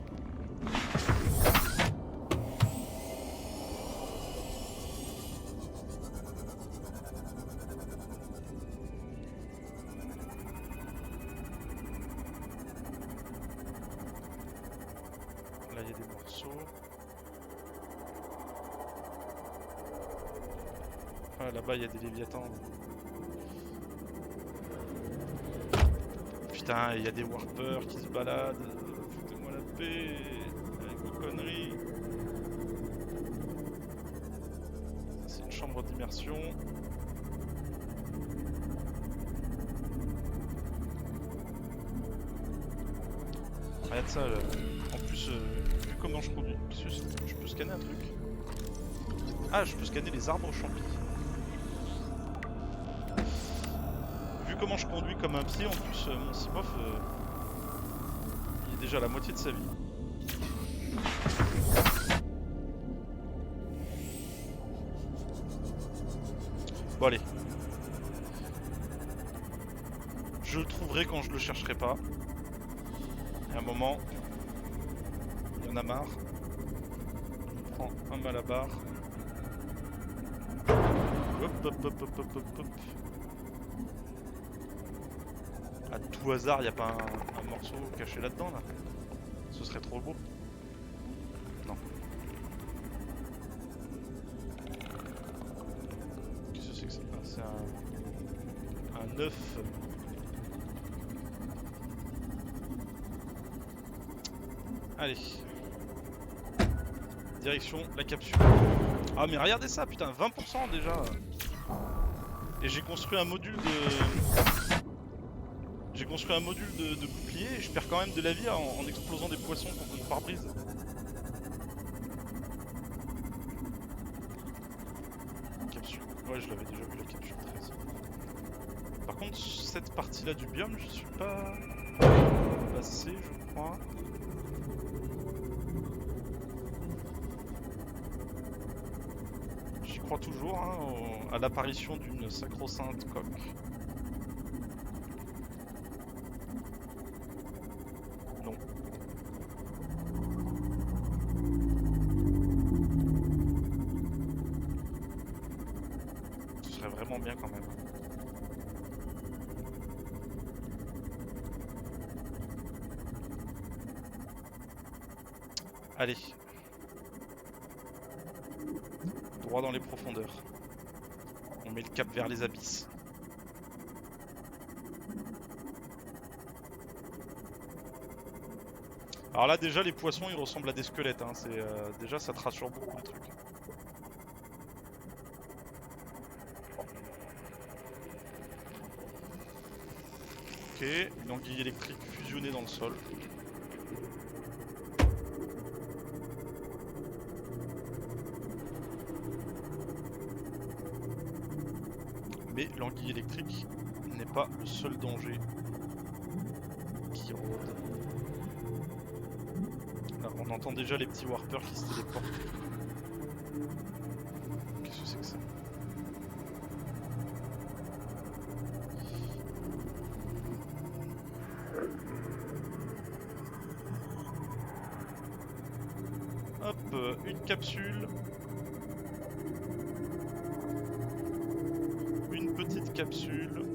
Là il y a des morceaux. Ah, là-bas il y a des léviathans. Putain, il y a des warpers qui se baladent. Foutez-moi la paix avec vos conneries. C'est une chambre d'immersion. Regarde ça, là. En plus, vu comment je conduis, je peux scanner un truc. Ah, je peux scanner les arbres champis. Vu comment je conduis comme un pied, en plus, mon Simof, il est déjà à la moitié de sa vie. Bon allez. Je le trouverai quand je le chercherai pas. Et à un moment, il y en a marre. Je prends un malabar. Hop hop hop hop hop hop hop. À tout hasard, il n'y a pas un morceau caché là-dedans là. Ce serait trop beau. Non. Qu'est-ce que c'est que ça? Ah, c'est un œuf. Allez. Direction la capsule. Ah mais regardez ça, putain, 20% déjà. Et j'ai construit un module de... J'ai construit un module de bouclier et je perds quand même de la vie en explosant des poissons contre mon pare-brise. Capsule. Ouais, je l'avais déjà vu la capsule 13. Par contre, cette partie-là du biome, je suis pas passé, je crois. J'y crois toujours hein, à l'apparition d'une sacro-sainte coque. Non. Ce serait vraiment bien quand même. Allez. Droit dans les profondeurs. On met le cap vers les abysses. Alors là déjà les poissons ils ressemblent à des squelettes, hein. C'est déjà ça te rassure beaucoup le truc. Ok, une anguille électrique fusionnée dans le sol. Mais l'anguille électrique n'est pas le seul danger qui rôde. Là, on entend déjà les petits warpers qui se téléportent. Qu'est-ce que c'est que ça? Hop, une capsule. Une petite capsule.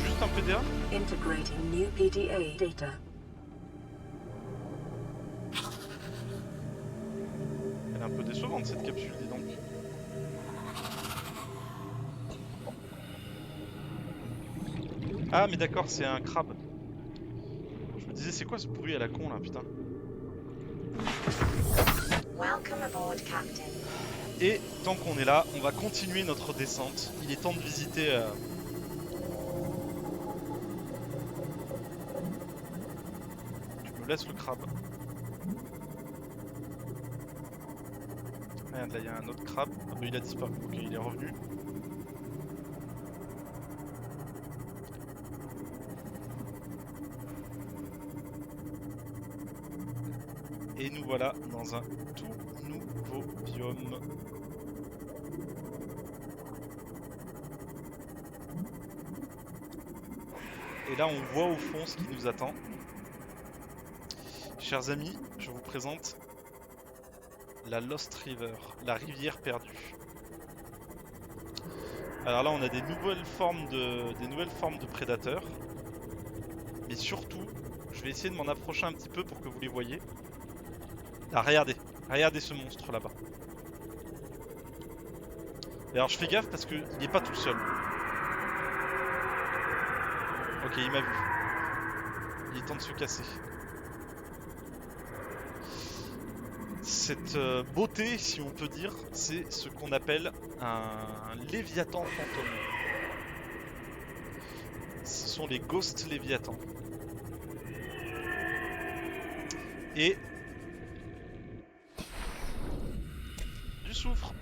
Juste un PDA. Integrating new PDA data. Elle est un peu décevante cette capsule, dis donc. Ah mais d'accord, c'est un crabe. Je me disais c'est quoi ce bruit à la con là, putain. Welcome aboard, Captain. Et tant qu'on est là, on va continuer notre descente. Il est temps de visiter... Tu me laisses le crabe. Merde, là il y a un autre crabe. Ah bah il a disparu, ok il est revenu. Et nous voilà dans un tout nouveau biome. Et là on voit au fond ce qui nous attend. Chers amis, je vous présente la Lost River, la rivière perdue. Alors là, on a des nouvelles formes de prédateurs. Mais surtout, je vais essayer de m'en approcher un petit peu pour que vous les voyez. Là, regardez. Regardez ce monstre là-bas. Et alors, je fais gaffe parce qu'il n'est pas tout seul. Ok, il m'a vu. Il est temps de se casser. Cette beauté, si on peut dire, c'est ce qu'on appelle un léviathan fantôme. Ce sont les Ghost Léviathans. Et du soufre.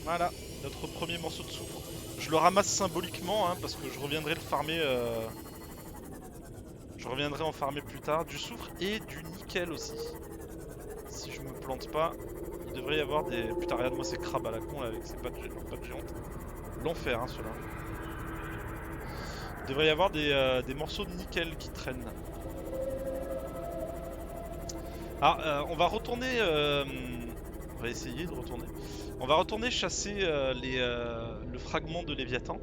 Voilà, notre premier morceau de soufre. Je le ramasse symboliquement, hein, parce que je reviendrai le farmer. Je reviendrai en farmer plus tard. Du soufre et du nickel aussi. Si je me plante pas, il devrait y avoir des... Putain, regarde-moi ces crabes à la con là, avec ces pattes géantes. L'enfer, hein, ceux-là. Il devrait y avoir des morceaux de nickel qui traînent. Ah, on va retourner... on va essayer de retourner. On va retourner chasser le fragment de Léviathan.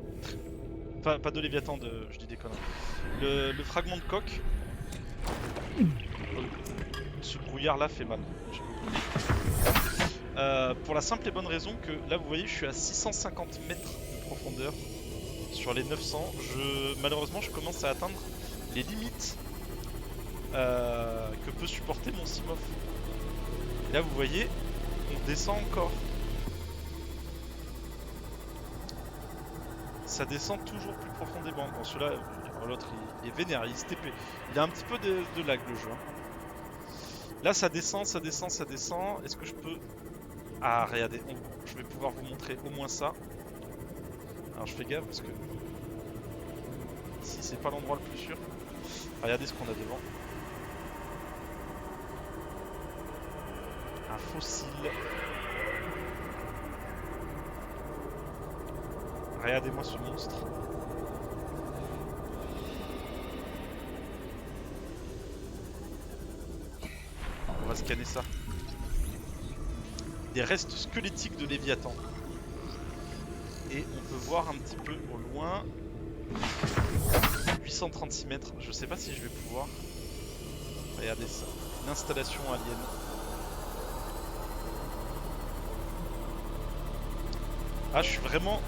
Enfin, pas de Léviathan, je dis des conneries. Le fragment de coque. Ce brouillard là fait mal. Pour la simple et bonne raison que là vous voyez je suis à 650 mètres de profondeur sur les 900. Malheureusement je commence à atteindre les limites que peut supporter mon Simof. Et là vous voyez on descend encore. Ça descend toujours plus profondément. Bon celui-là, l'autre il est vénère, il est TP. Il a un petit peu de lag le jeu. Hein. Là ça descend, ça descend, ça descend. Est-ce que je peux... Ah regardez, je vais pouvoir vous montrer au moins ça. Alors je fais gaffe parce que... Ici c'est pas l'endroit le plus sûr. Regardez ce qu'on a devant. Un fossile. Regardez-moi ce monstre. On va scanner ça. Des restes squelettiques de Léviathan. Et on peut voir un petit peu au loin. 836 mètres. Je sais pas si je vais pouvoir. Regardez ça. Une installation alien. Ah, je suis vraiment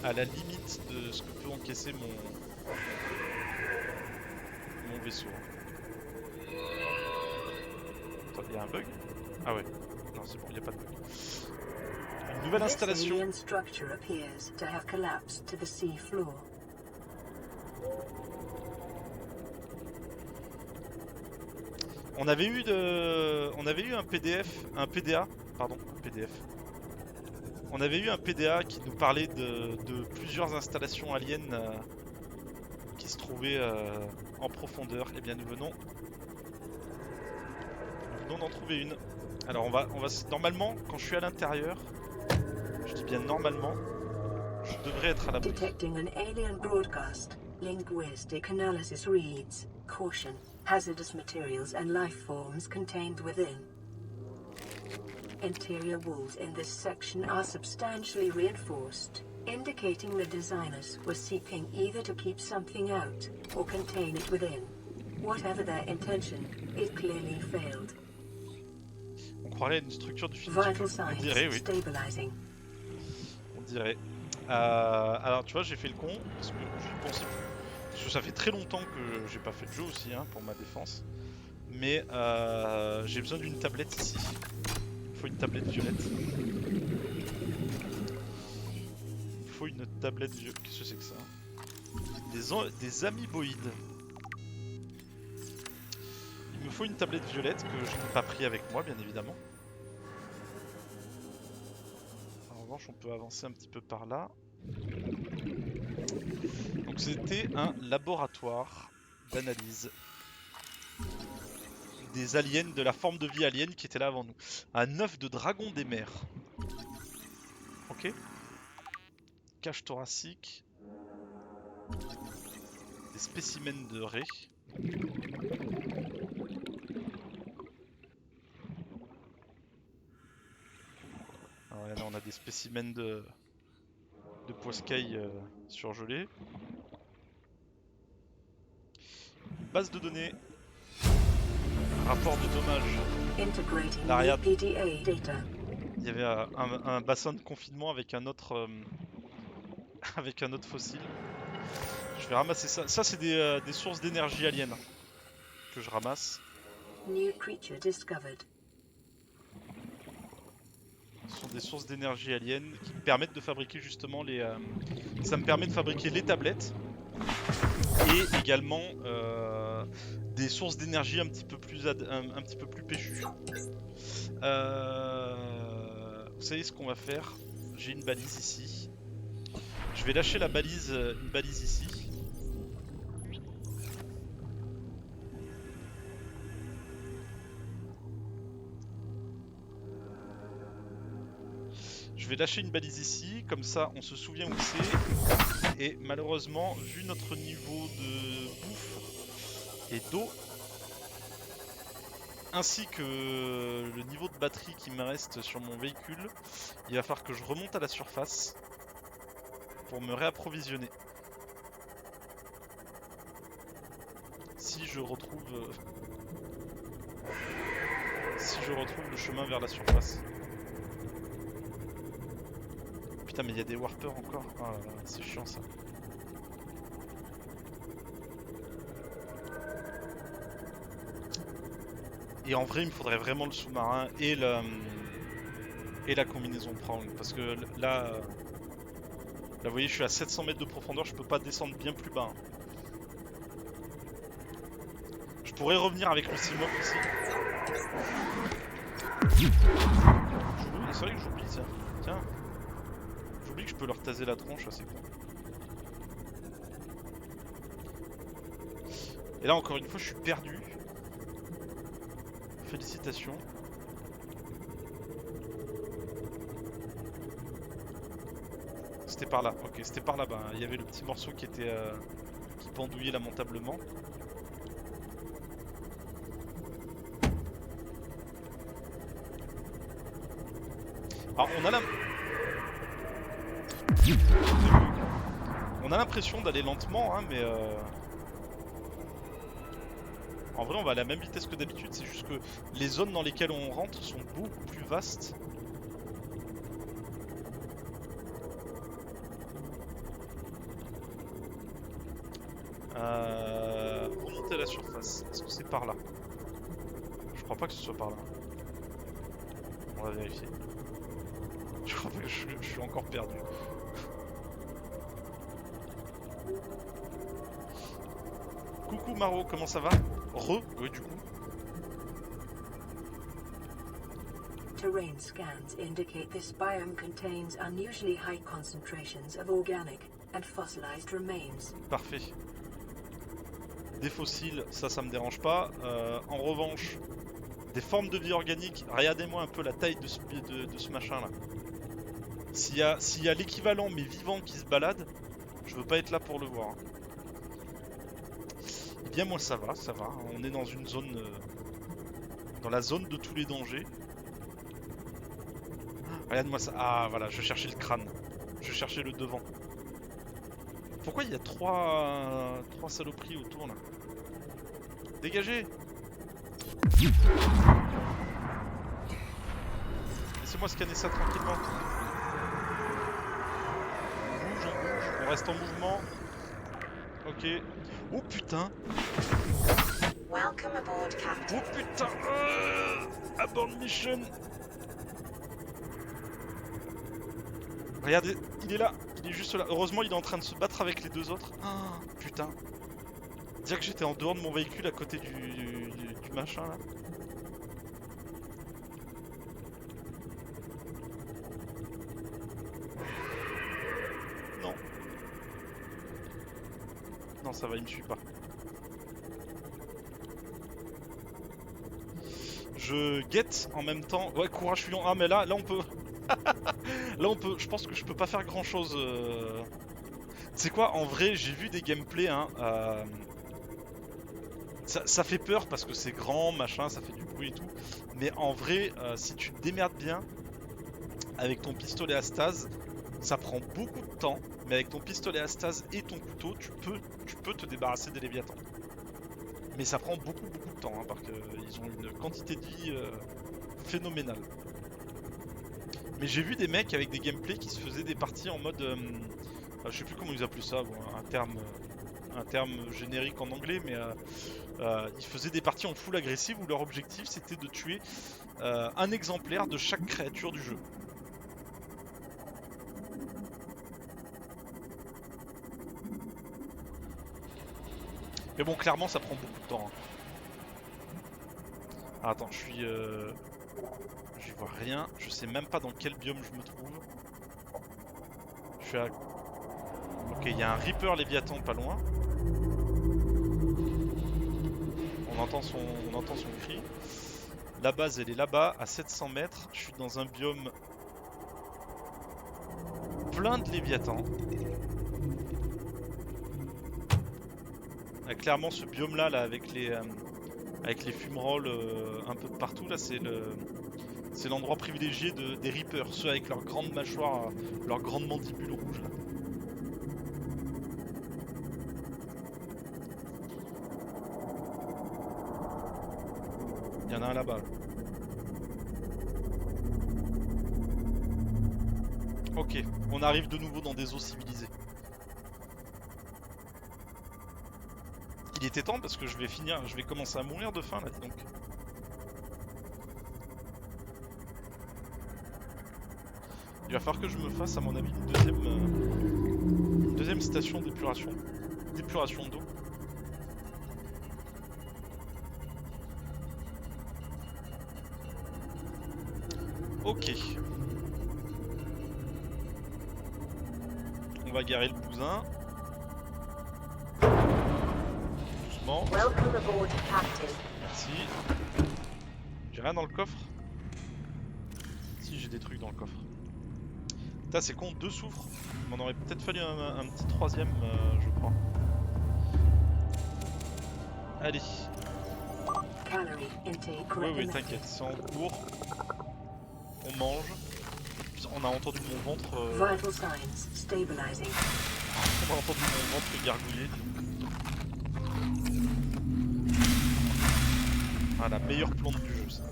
à la limite de ce que peut encaisser mon vaisseau. Attends, il y a un bug? Ah ouais, non c'est bon, il n'y a pas de bug. Une nouvelle installation. On avait eu un PDA. On avait eu un PDA qui nous parlait de plusieurs installations aliens qui se trouvaient en profondeur. Et bien nous venons d'en trouver une. Alors on va normalement quand je suis à l'intérieur, je dis bien normalement, je devrais être à l'abri. Detecting an alien broadcast. Linguistic analysis reads: caution, hazardous materials and life forms contained within. Interior walls in this section are substantially reinforced, indicating the designers were seeking either to keep something out or contain it within. Whatever their intention, it clearly failed. On croirait une structure du film. Vital On signs dirait, oui. stabilizing. On dirait. Alors tu vois, j'ai fait le con parce que je pensais plus. Parce que ça fait très longtemps que j'ai pas fait de jeu aussi, hein, pour ma défense. Mais j'ai besoin d'une tablette ici. Il faut une tablette violette. Il faut une tablette violette. Qu'est-ce que c'est que ça? Des amiboïdes. Il me faut une tablette violette que je n'ai pas pris avec moi, bien évidemment. En revanche, on peut avancer un petit peu par là. Donc c'était un laboratoire d'analyse des aliens, de la forme de vie alien qui était là avant nous. Un œuf de dragon des mers. Ok. Cage thoracique. Des spécimens de raies. Là on a des spécimens de poiscaille surgelés. Base de données. Rapport de dommages. Integrating L'Ariad. PDA data. Il y avait un bassin de confinement avec un autre avec un autre fossile. Je vais ramasser ça. Ça c'est des sources d'énergie aliens que je ramasse. New creature discovered. Ce sont des sources d'énergie aliens qui me permettent de fabriquer justement les... ça me permet de fabriquer les tablettes et également des sources d'énergie un petit peu plus péchues. Vous savez ce qu'on va faire? J'ai une balise ici. Je vais lâcher une balise ici. Je vais lâcher une balise ici, comme ça on se souvient où c'est. Et malheureusement, vu notre niveau de bouffe et d'eau, ainsi que le niveau de batterie qui me reste sur mon véhicule, il va falloir que je remonte à la surface pour me réapprovisionner. Si je retrouve le chemin vers la surface. Putain mais il y a des warpers encore. Oh là là, c'est chiant ça. Et en vrai il me faudrait vraiment le sous-marin et la combinaison Prang. Parce que là vous voyez je suis à 700 mètres de profondeur, je peux pas descendre bien plus bas. Hein. Je pourrais revenir avec le Simok ici. C'est vrai que j'oublie ça. Tiens. J'oublie que je peux leur taser la tronche, c'est con. Et là encore une fois je suis perdu. Félicitations. C'était par là, ok, c'était par là-bas. Il y avait le petit morceau qui était qui pendouillait lamentablement. Alors on a l'impression d'aller lentement, hein, mais en vrai on va à la même vitesse que d'habitude, c'est juste que les zones dans lesquelles on rentre sont beaucoup plus vastes. Remonter à la surface, est-ce que c'est par là? Je crois pas que ce soit par là. On va vérifier. Je crois pas que je suis encore perdu. Coucou Maro, comment ça va? Oui du coup. Terrain scans indicate this biome contains unusually high concentrations of organic and fossilized remains. Parfait. Des fossiles, ça me dérange pas. En revanche, des formes de vie organique, regardez-moi un peu la taille de ce machin là. S'il y a l'équivalent mais vivant qui se balade, je veux pas être là pour le voir. Eh bien moi ça va. On est dans une zone... dans la zone de tous les dangers. Regarde-moi ça. Ah voilà, je cherchais le crâne. Je cherchais le devant. Pourquoi il y a trois saloperies autour là? Dégagez! Laissez-moi scanner ça tranquillement. On bouge, on reste en mouvement. Ok. Oh putain! Welcome aboard, Captain. Oh putain! Abort mission! Regardez, il est là, il est juste là. Heureusement, il est en train de se battre avec les deux autres. Ah, putain. Dire que j'étais en dehors de mon véhicule à côté du machin là. Non. Non, ça va, il me suit pas. Je guette en même temps. Ouais, courage fuyant. Ah, mais là on peut. Là on peut, je pense que je peux pas faire grand chose. Tu sais quoi, en vrai j'ai vu des gameplays hein, ça fait peur parce que c'est grand, machin, ça fait du bruit et tout. Mais en vrai, si tu te démerdes bien, avec ton pistolet à stase, ça prend beaucoup de temps, mais avec ton pistolet à stase et ton couteau, tu peux te débarrasser des Léviathans. Mais ça prend beaucoup de temps, hein, parce qu'ils ont une quantité de vie phénoménale. Mais j'ai vu des mecs avec des gameplays qui se faisaient des parties en mode... je sais plus comment ils appellent ça, bon, un terme générique en anglais, mais ils faisaient des parties en full agressive où leur objectif c'était de tuer un exemplaire de chaque créature du jeu. Mais bon, clairement ça prend beaucoup de temps. Hein. Ah, attends, j'y vois rien, je sais même pas dans quel biome je me trouve. Je suis à... Ok, il y a un Reaper Léviathan pas loin. On entend son cri. La base elle est là-bas, à 700 mètres. Je suis dans un biome plein de Léviathans. Ah, clairement ce biome là avec les fumerolles un peu de partout là, c'est l'endroit privilégié des Reapers, ceux avec leurs grandes mâchoires, leurs grandes mandibules rouges là. Il y en a un là-bas. Là. Ok, on arrive de nouveau dans des eaux civilisées. Il était temps parce que je vais commencer à mourir de faim là, dis donc. Il va falloir que je me fasse à mon avis une deuxième station d'épuration d'eau. Ok. On va garer le bousin. Doucement. Merci. J'ai rien dans le coffre. Si, j'ai des trucs dans le coffre. Putain, c'est con, 2 soufres. Il m'en aurait peut-être fallu un petit troisième, je crois. Allez. Oui, t'inquiète, c'est en cours. On mange. On a entendu mon ventre. On a entendu mon ventre gargouiller. Ah, la meilleure plante du jeu, ça.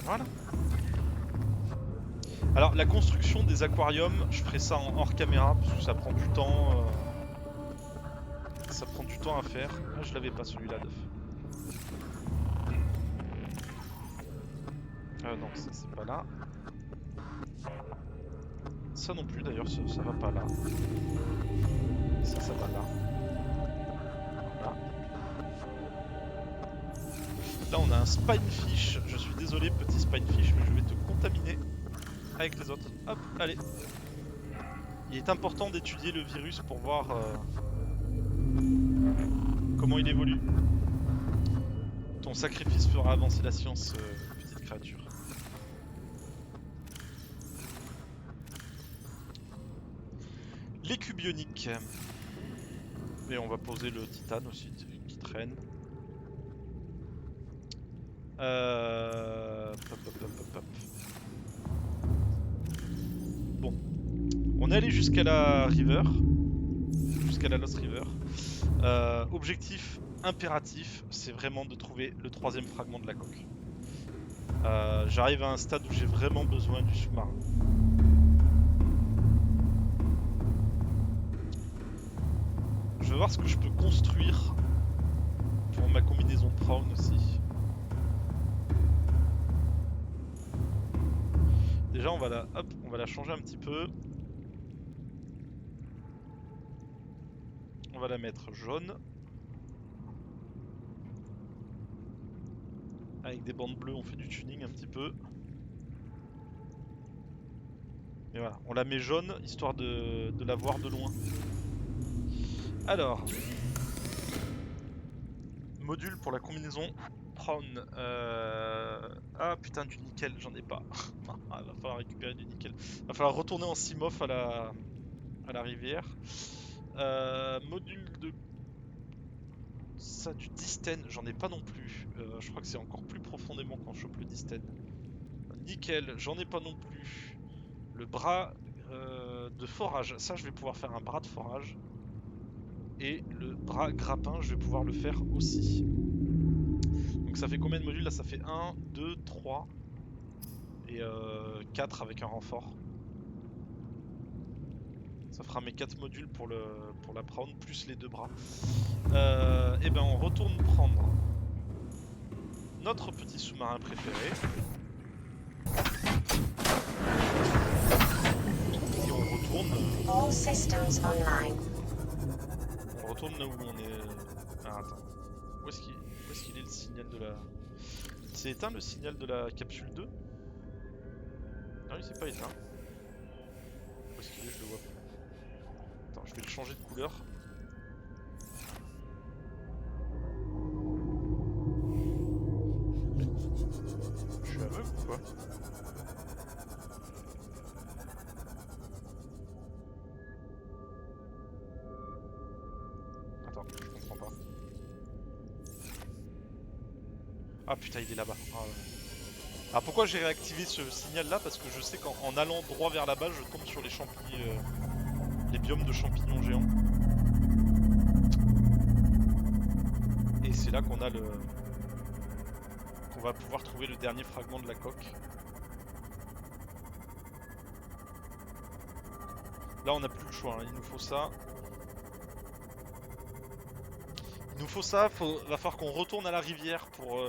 Voilà. Alors, la construction des aquariums, je ferai ça en hors caméra parce que ça prend du temps. Ça prend du temps à faire. Ah, je l'avais pas celui-là d'œuf. Non, ça c'est pas là. Ça non plus d'ailleurs, ça va pas là. Ça va là. Là. Là on a un spinefish. Je suis désolé petit spinefish, mais je vais te contaminer avec les autres. Hop, allez. Il est important d'étudier le virus pour voir comment il évolue. Ton sacrifice fera avancer la science, petite créature. Les cubes bioniques. Et on va poser le titane aussi qui traîne. Bon. On est allé jusqu'à la river. Jusqu'à la Lost River. Objectif impératif, c'est vraiment de trouver le 3e fragment de la coque. J'arrive à un stade où j'ai vraiment besoin du sous-marin. Je vais voir ce que je peux construire pour ma combinaison Prawn aussi. Déjà on va la changer un petit peu. On va la mettre jaune. Avec des bandes bleues on fait du tuning un petit peu. Et voilà, on la met jaune histoire de la voir de loin. Alors, module pour la combinaison Prawn. Ah putain, du nickel, j'en ai pas. Ah, va falloir récupérer du nickel. Va falloir retourner en Simof à la rivière. Module de... Ça, du Disten, j'en ai pas non plus. Je crois que c'est encore plus profondément qu'on chope le Disten. Nickel, j'en ai pas non plus. Le bras de forage, ça je vais pouvoir faire un bras de forage. Et le bras grappin, je vais pouvoir le faire aussi. Donc ça fait combien de modules là? Ça fait 1, 2, 3 et 4 avec un renfort. Ça fera mes 4 modules pour la Prawn plus les 2 bras. Et ben on retourne prendre notre petit sous-marin préféré. Et on retourne. All systems online. On retourne là où on est. Ah attends. Où est-ce qu'il est le signal de la. Il s'est éteint le signal de la capsule 2? Non, il s'est pas éteint. Où est-ce qu'il est? Je le vois pas. Attends, je vais le changer de couleur. Je suis aveugle ou quoi? Attends, je comprends pas. Ah putain, il est là-bas. Ah, ouais. Alors pourquoi j'ai réactivé ce signal là? Parce que je sais qu'en allant droit vers là-bas, je tombe sur les champignons, les biomes de champignons géants. Et c'est là qu'on a qu'on va pouvoir trouver le dernier fragment de la coque. Là on n'a plus le choix, hein. Il nous faut ça. Il nous faut ça, va falloir qu'on retourne à la rivière pour...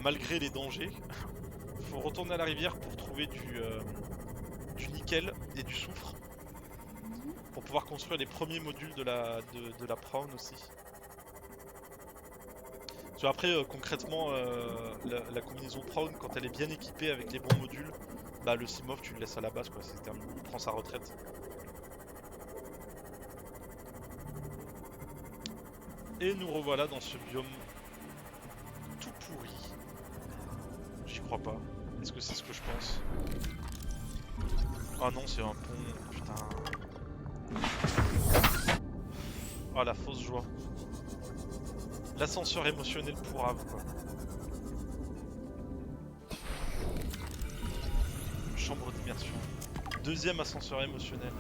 malgré les dangers. Il faut retourner à la rivière pour trouver du nickel et du soufre. Pour pouvoir construire les premiers modules de la Prawn aussi. Parce que après concrètement la combinaison Prawn, quand elle est bien équipée avec les bons modules, bah le Simov tu le laisses à la base quoi, c'est terminé, il prend sa retraite. Et nous revoilà dans ce biome tout pourri. J'y crois pas. Est-ce que c'est ce que je pense? Ah non, c'est un pont, putain. Ah la fausse joie. L'ascenseur émotionnel pour Ave quoi. Chambre d'immersion. Deuxième ascenseur émotionnel.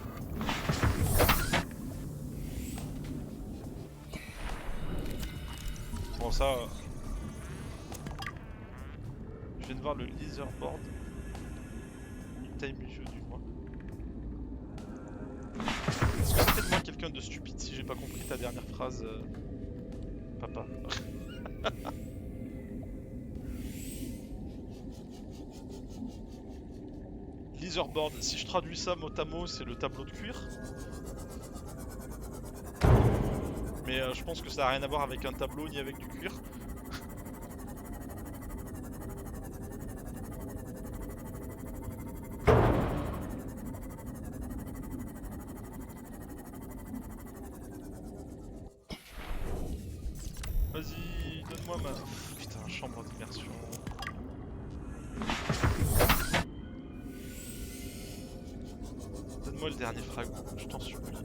Bon ça... Je viens de voir le leaderboard. Une taille milieu du mois. Est-ce que ça fait de moi quelqu'un de stupide si j'ai pas compris ta dernière phrase, papa? Leaderboard, si je traduis ça mot à mot, c'est le tableau de cuir. Mais je pense que ça n'a rien à voir avec un tableau ni avec du cuir. Vas-y, donne-moi ma... Putain, chambre d'immersion. Donne-moi le dernier fragment, je t'en supplie.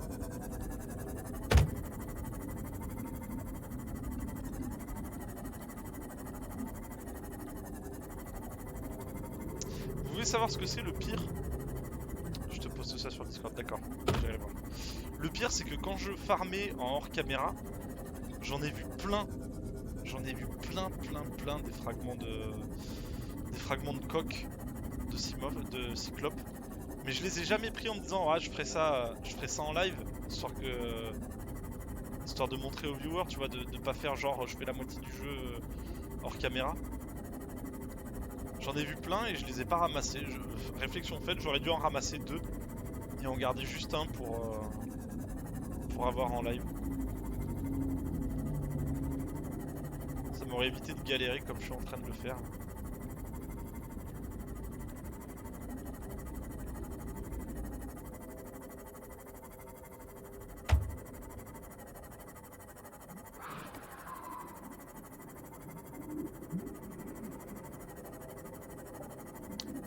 Vous voulez savoir ce que c'est le pire? Je te poste ça sur le Discord, d'accord. J'irai voir. Le pire, c'est que quand je farmais en hors caméra, j'en ai vu plein. J'en ai vu plein des fragments de coque de Simov, de Cyclope. Mais je les ai jamais pris en me disant ah je ferai ça en live, histoire de montrer aux viewers, tu vois, de pas faire genre je fais la moitié du jeu hors caméra. J'en ai vu plein et je les ai pas ramassés. Réflexion faite, j'aurais dû en ramasser 2 et en garder juste un pour avoir en live. Ça m'aurait évité de galérer comme je suis en train de le faire.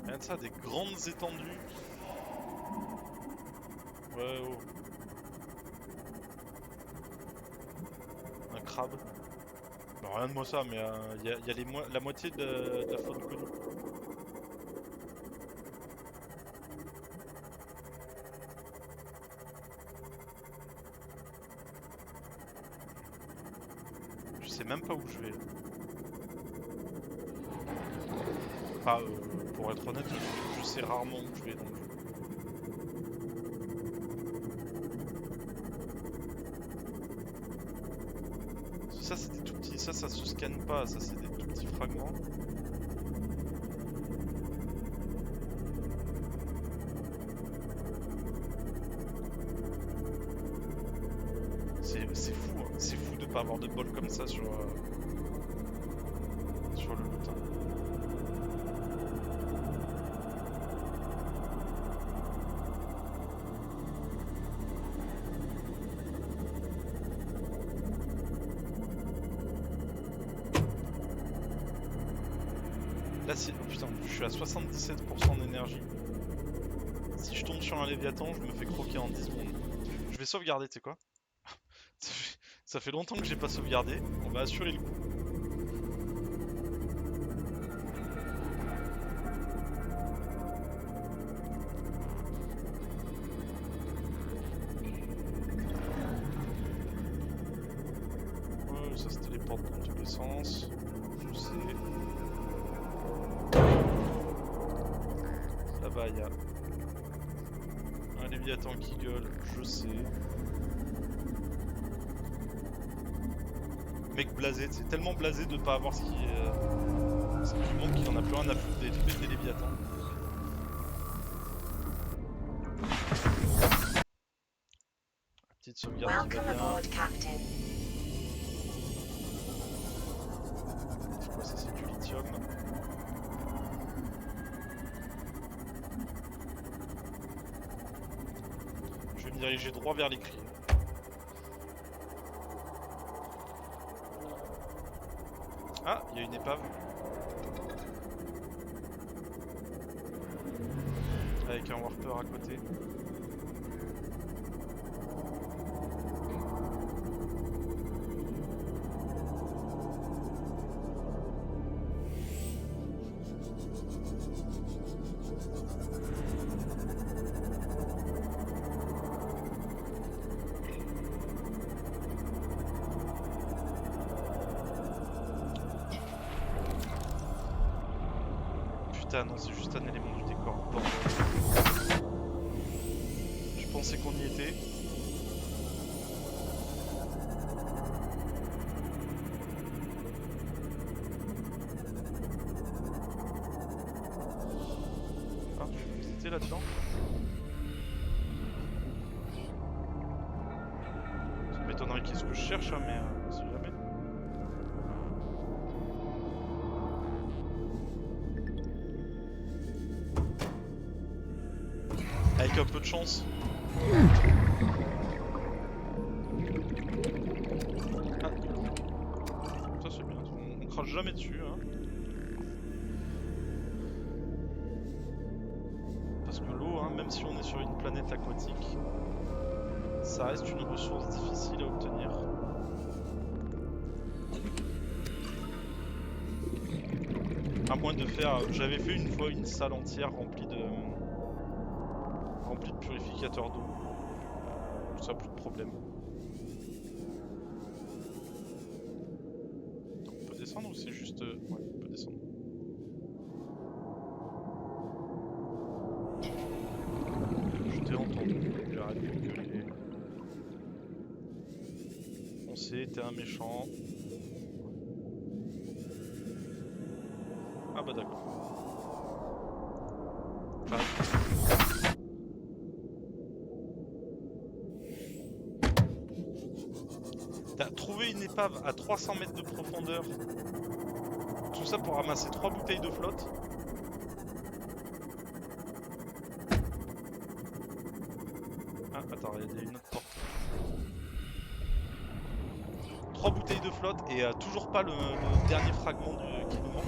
Regarde ça, des grandes étendues. Ouais, oh. Un crabe. Non, rien de moi ça, mais il y a la moitié de la faune connue. sais même pas où je vais. Enfin, pour être honnête, je sais rarement où je vais donc. Ça c'est des tout petits, ça se scanne pas, ça c'est des tout petits fragments. C'est fou de pas avoir de bol comme ça sur le loot. Là c'est... Oh putain, je suis à 77% d'énergie. Si je tombe sur un Léviathan, je me fais croquer en 10 secondes. Je vais sauvegarder, tu sais quoi? Ça fait longtemps que j'ai pas sauvegardé, on va assurer le coup. Ouais, ça se téléporte dans tous les sens, je sais. Là-bas il y a un Léviathan qui gueule, je sais. Mec blasé, c'est tellement blasé de pas avoir ce qui montre qu'il en a plus rien à foutre des trucs des Léviathans. Petite sauvegarde qui va Welcome bien. aboard, Captain. C'est quoi ça? C'est du lithium. Je vais me diriger droit vers les cris. Ah, il y a une épave. Avec un warper à côté. Putain, non, c'est juste un élément du décor. Bon. Je pensais qu'on y était. Ah, c'était là-dedans. Ça m'étonnerait qu'est-ce que je cherche, hein, mais on sait jamais. Avec un peu de chance. Ah. Ça c'est bien, on crache jamais dessus. Hein. Parce que l'eau, hein, même si on est sur une planète aquatique, ça reste une ressource difficile à obtenir. À moins de faire... J'avais fait une fois une salle entière remplie de purificateurs d'eau. Ça, plus de problème. On peut descendre ou c'est juste... Ouais, on peut descendre. Je t'ai entendu, j'arrête de gueuler. On sait, t'es un méchant. Ah bah d'accord. Enfin, t'as trouvé une épave à 300 mètres de profondeur. Tout ça pour ramasser 3 bouteilles de flotte. Ah, attends, il y a une autre porte. 3 bouteilles de flotte et toujours pas le dernier fragment qui nous manque.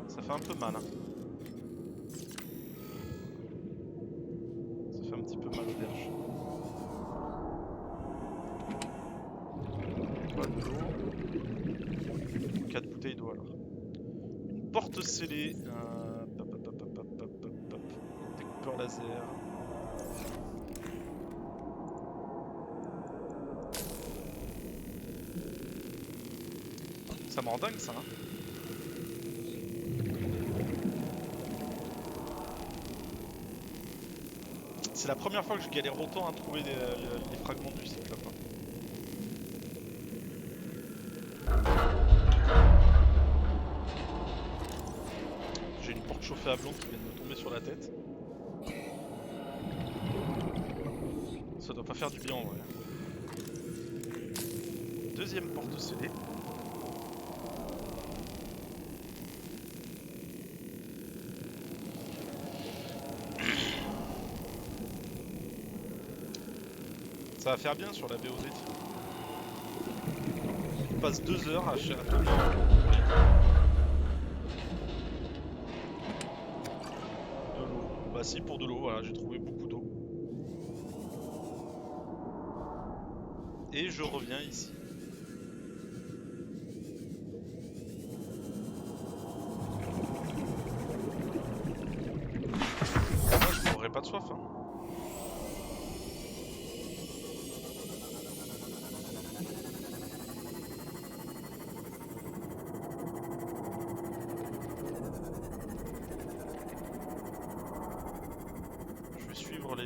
Ça fait un peu mal. Hein. Ça fait un petit peu mal au berge. De l'eau. 4 bouteilles d'eau alors. Une porte scellée. Découpeur laser. Ça me rend dingue ça. Hein. C'est la première fois que je galère autant à trouver les fragments du cyclope. Hein. J'ai une porte chauffée à blonde qui vient de me tomber sur la tête. Ça doit pas faire du bien en vrai. Deuxième porte scellée. Ça va faire bien sur la BOD. On passe 2 heures à tourner. De l'eau. Bah si, pour de l'eau, voilà, j'ai trouvé beaucoup d'eau. Et je reviens ici. Moi je mourrai pas de soif hein. Je vais suivre la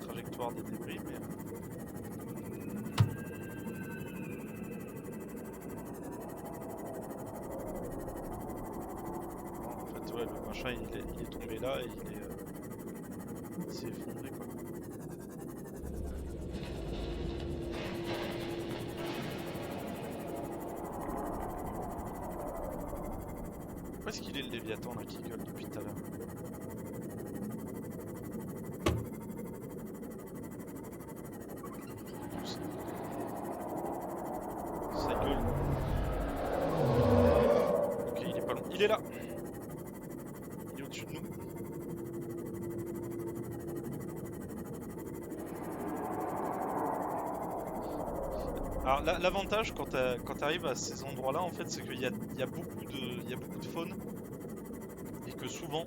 trajectoire des débris mais... Ouais, le machin il est tombé là et il s'est effondré quoi. Où est-ce qu'il est le Léviathan là qui gueule depuis tout à l'heure? Ça gueule. Ok, il est pas long. Il est là! Au-dessus de nous. Alors l'avantage quand tu arrives à ces endroits là en fait c'est qu'il y a beaucoup de faune et que souvent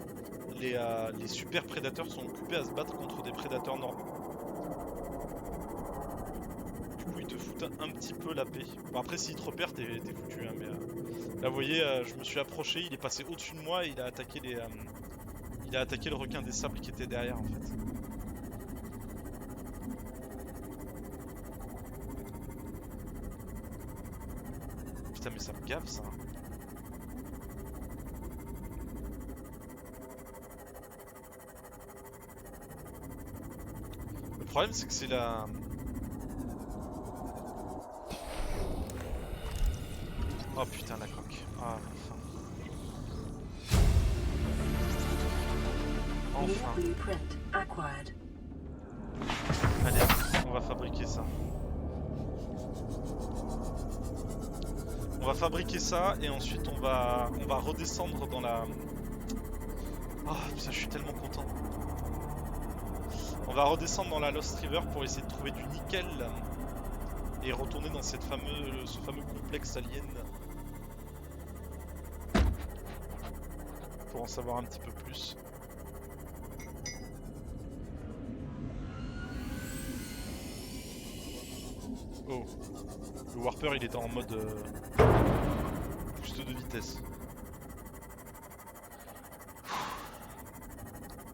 les super prédateurs sont occupés à se battre contre des prédateurs normaux. Du coup ils te foutent un petit peu la paix. Bon après s'ils te repèrent t'es foutu hein, mais là vous voyez je me suis approché, il est passé au-dessus de moi et il a attaqué le requin des sables qui était derrière en fait. Putain mais ça me gave ça. Le problème c'est que c'est la... Oh putain la coque. Ah enfin. Allez, on va fabriquer ça. On va fabriquer ça et ensuite on va redescendre dans la... Oh putain je suis tellement content. On va redescendre dans la Lost River pour essayer de trouver du nickel et retourner dans ce fameux complexe alien. Pour en savoir un petit peu plus. Oh, le Warper il était en mode boost de vitesse.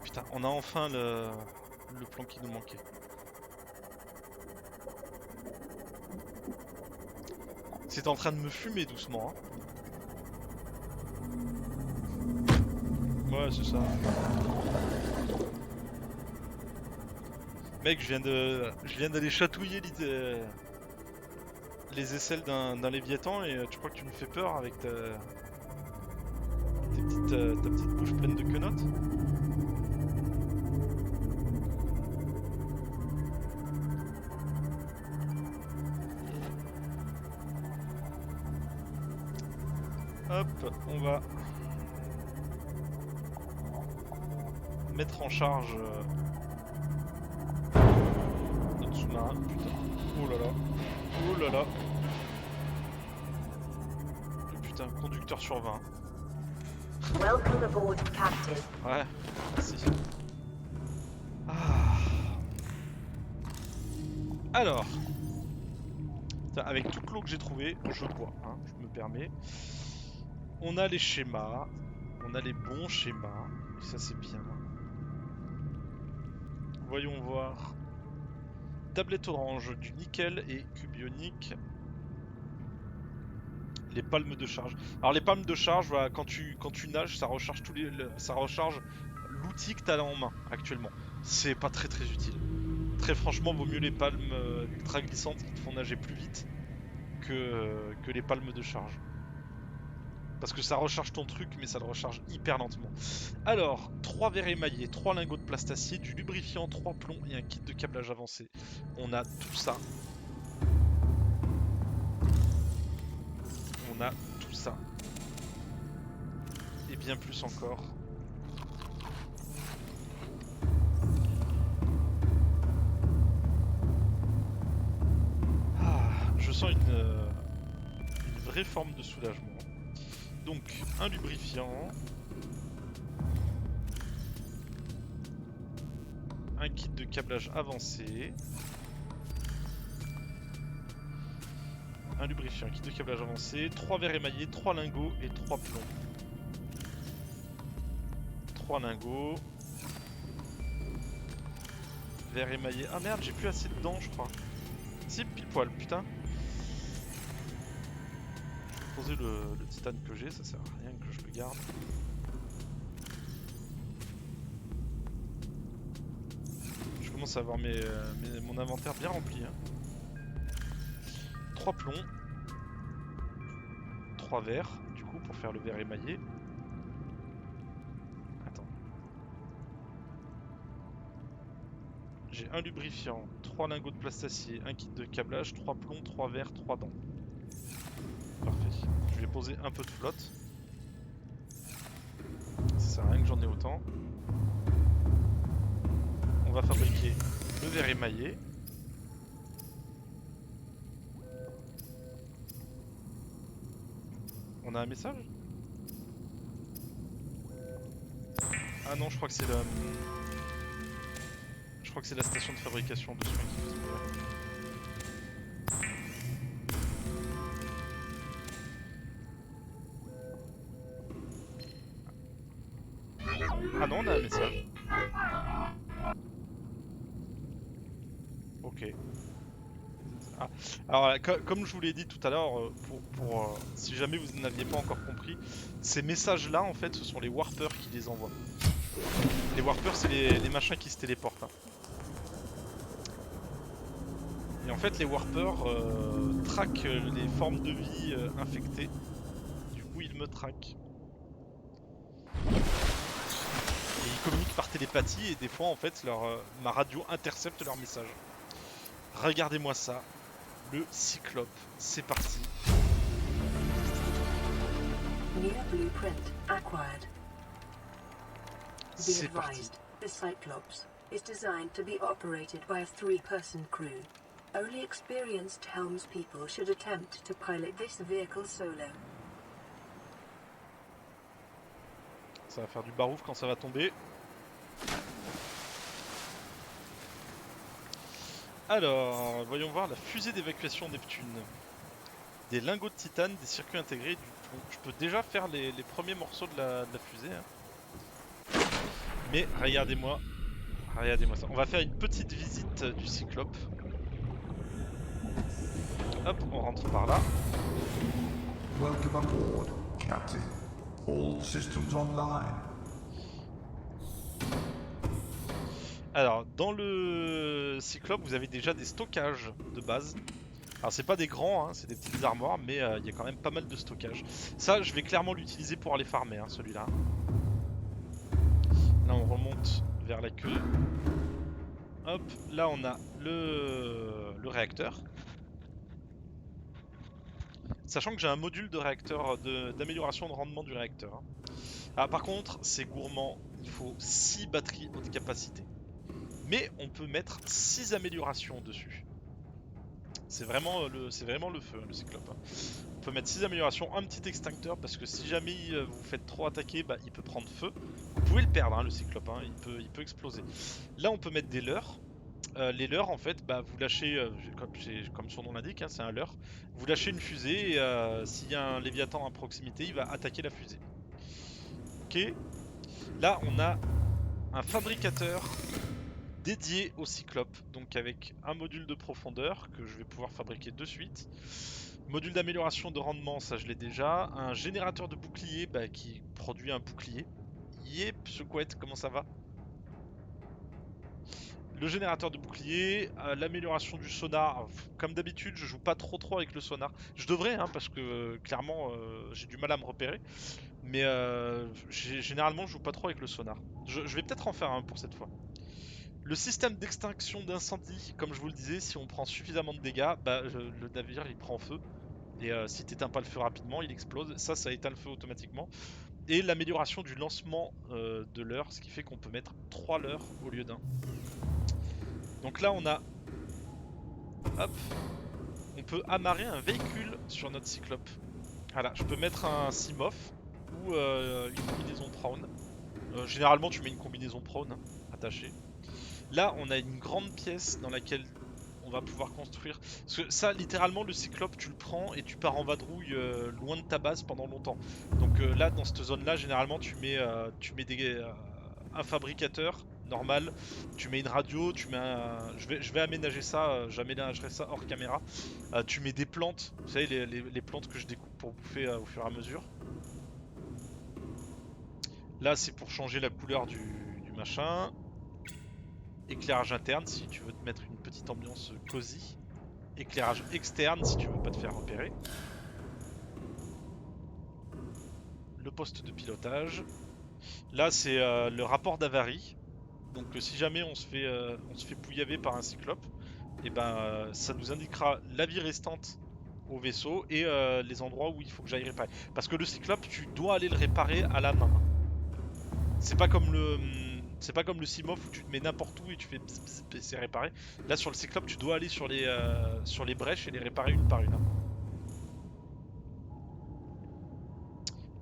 Putain, on a enfin le plan qui nous manquait. C'est en train de me fumer doucement. Hein. Ouais, c'est ça. Mec, je viens d'aller chatouiller les aisselles d'un Léviathan et tu crois que tu me fais peur avec ta petite bouche pleine de quenottes? Hop, on va mettre en charge notre sous-marin. Putain, oh là là, oh là là. Putain, conducteur sur 20. Welcome aboard, Captain. Ouais, merci. Ah. Alors, Tiens, avec toute l'eau que j'ai trouvée, je bois, hein, je me permets. On a les schémas, on a les bons schémas, et ça c'est bien. Voyons voir. Tablette orange, du nickel et cubionique. Les palmes de charge. Alors les palmes de charge, voilà, quand tu nages, ça recharge ça recharge l'outil que tu as là en main actuellement. C'est pas très utile. Très franchement, vaut mieux les palmes ultra glissantes qui te font nager plus vite que les palmes de charge. Parce que ça recharge ton truc, mais ça le recharge hyper lentement. Alors, 3 verres émaillés, 3 lingots de plastacier, du lubrifiant, 3 plombs et un kit de câblage avancé. On a tout ça. On a tout ça. Et bien plus encore. Ah, je sens une vraie forme de soulagement. Donc, un lubrifiant. Un kit de câblage avancé. Un lubrifiant, un kit de câblage avancé. 3 verres émaillés, 3 lingots et 3 plombs. 3 lingots. Verre émaillé. Ah merde, j'ai plus assez dedans, je crois. Si, pile poil, putain. Poser le titane que j'ai, ça sert à rien que je le garde. Je commence à avoir mon inventaire bien rempli. Hein. 3 plombs. 3 verres, du coup, pour faire le verre émaillé. Attends. J'ai un lubrifiant, 3 lingots de plastacier, un kit de câblage, 3 plombs, 3 verres, 3 dents. Parfait. Je vais poser un peu de flotte. Ça sert à rien que j'en ai autant. On va fabriquer le verre émaillé. On a un message? Ah non, je crois que c'est la... Je crois que c'est la station de fabrication de soins qui fait ce problème. Ah non, on a un message. Ok. Ah. Alors, comme je vous l'ai dit tout à l'heure, si jamais vous n'aviez pas encore compris, ces messages-là, en fait, ce sont les warpers qui les envoient. Les warpers, c'est les machins qui se téléportent. Hein. Et en fait, les warpers traquent les formes de vie infectées. Du coup, ils me traquent. Et ils communiquent par télépathie et des fois, en fait, ma radio intercepte leur message. Regardez-moi ça. Le Cyclope, c'est parti. New blueprint acquired. Be C'est parti. advised, the Cyclops is designed to be operated by a 3-person crew. Only experienced helmspeople should attempt to pilot this vehicle solo. Ça va faire du barouf quand ça va tomber. Alors, voyons voir la fusée d'évacuation Neptune. Des lingots de titane, des circuits intégrés, du plomb. Je peux déjà faire les premiers morceaux de la fusée. Hein. Mais regardez-moi ça. On va faire une petite visite du Cyclope. Hop, on rentre par là. Welcome aboard, Captain. All systems online. Alors, dans le Cyclope, vous avez déjà des stockages de base. Alors, c'est pas des grands, hein, c'est des petites armoires, mais il y a quand même pas mal de stockage. Ça, je vais clairement l'utiliser pour aller farmer, hein, celui-là. Là, on remonte vers la queue. Hop, là, on a le réacteur. Sachant que j'ai un module de réacteur, d'amélioration de rendement du réacteur. Hein. Ah, par contre, c'est gourmand, il faut 6 batteries haute capacité. Mais on peut mettre 6 améliorations dessus. C'est vraiment le feu, hein, le Cyclope. Hein. On peut mettre 6 améliorations, un petit extincteur, parce que si jamais vous faites trop attaquer, bah, il peut prendre feu. Vous pouvez le perdre, hein, le Cyclope, hein, il peut exploser. Là, on peut mettre des leurres. les leurres en fait, bah, vous lâchez, comme son nom l'indique, hein, c'est un leurre. Vous lâchez une fusée et s'il y a un Léviathan à proximité, il va attaquer la fusée. Ok. Là, on a un fabricateur dédié au Cyclope, donc avec un module de profondeur que je vais pouvoir fabriquer de suite. Module d'amélioration de rendement, ça je l'ai déjà. Un générateur de bouclier bah, qui produit un bouclier. Yep, ce couette, comment ça va? Le générateur de bouclier, l'amélioration du sonar. Comme d'habitude, je joue pas trop avec le sonar. Je devrais, hein, parce que clairement, j'ai du mal à me repérer. Mais généralement, je joue pas trop avec le sonar. Je vais peut-être en faire un pour cette fois. Le système d'extinction d'incendie, comme je vous le disais, si on prend suffisamment de dégâts, bah, le navire il prend feu. Et si t'éteins pas le feu rapidement, il explose. Ça éteint le feu automatiquement. Et l'amélioration du lancement de leurre, ce qui fait qu'on peut mettre 3 leurres au lieu d'un. Donc là, on a... Hop. On peut amarrer un véhicule sur notre Cyclope. Voilà, je peux mettre un Simof ou une combinaison prone. Généralement, tu mets une combinaison prone hein, attachée. Là, on a une grande pièce dans laquelle on va pouvoir construire. Parce que ça, littéralement, le Cyclope, tu le prends et tu pars en vadrouille loin de ta base pendant longtemps. Donc là, dans cette zone-là, généralement, tu mets un fabricateur normal, tu mets une radio, tu mets un... Je vais aménager ça, j'aménagerai ça hors caméra. Tu mets des plantes, vous savez, les plantes que je découpe pour bouffer au fur et à mesure. Là, c'est pour changer la couleur du machin. Éclairage interne si tu veux te mettre une petite ambiance cosy. Éclairage externe si tu veux pas te faire repérer. Le poste de pilotage. Là c'est le rapport d'avarie. Donc si jamais on se fait pouillaver par un Cyclope, et ben ça nous indiquera la vie restante au vaisseau et les endroits où il faut que j'aille réparer. Parce que le Cyclope, tu dois aller le réparer à la main. C'est pas comme le Simof où tu te mets n'importe où et tu fais bzz, bzz, et c'est réparé. Là sur le Cyclope, tu dois aller sur les brèches et les réparer une par une. Hein.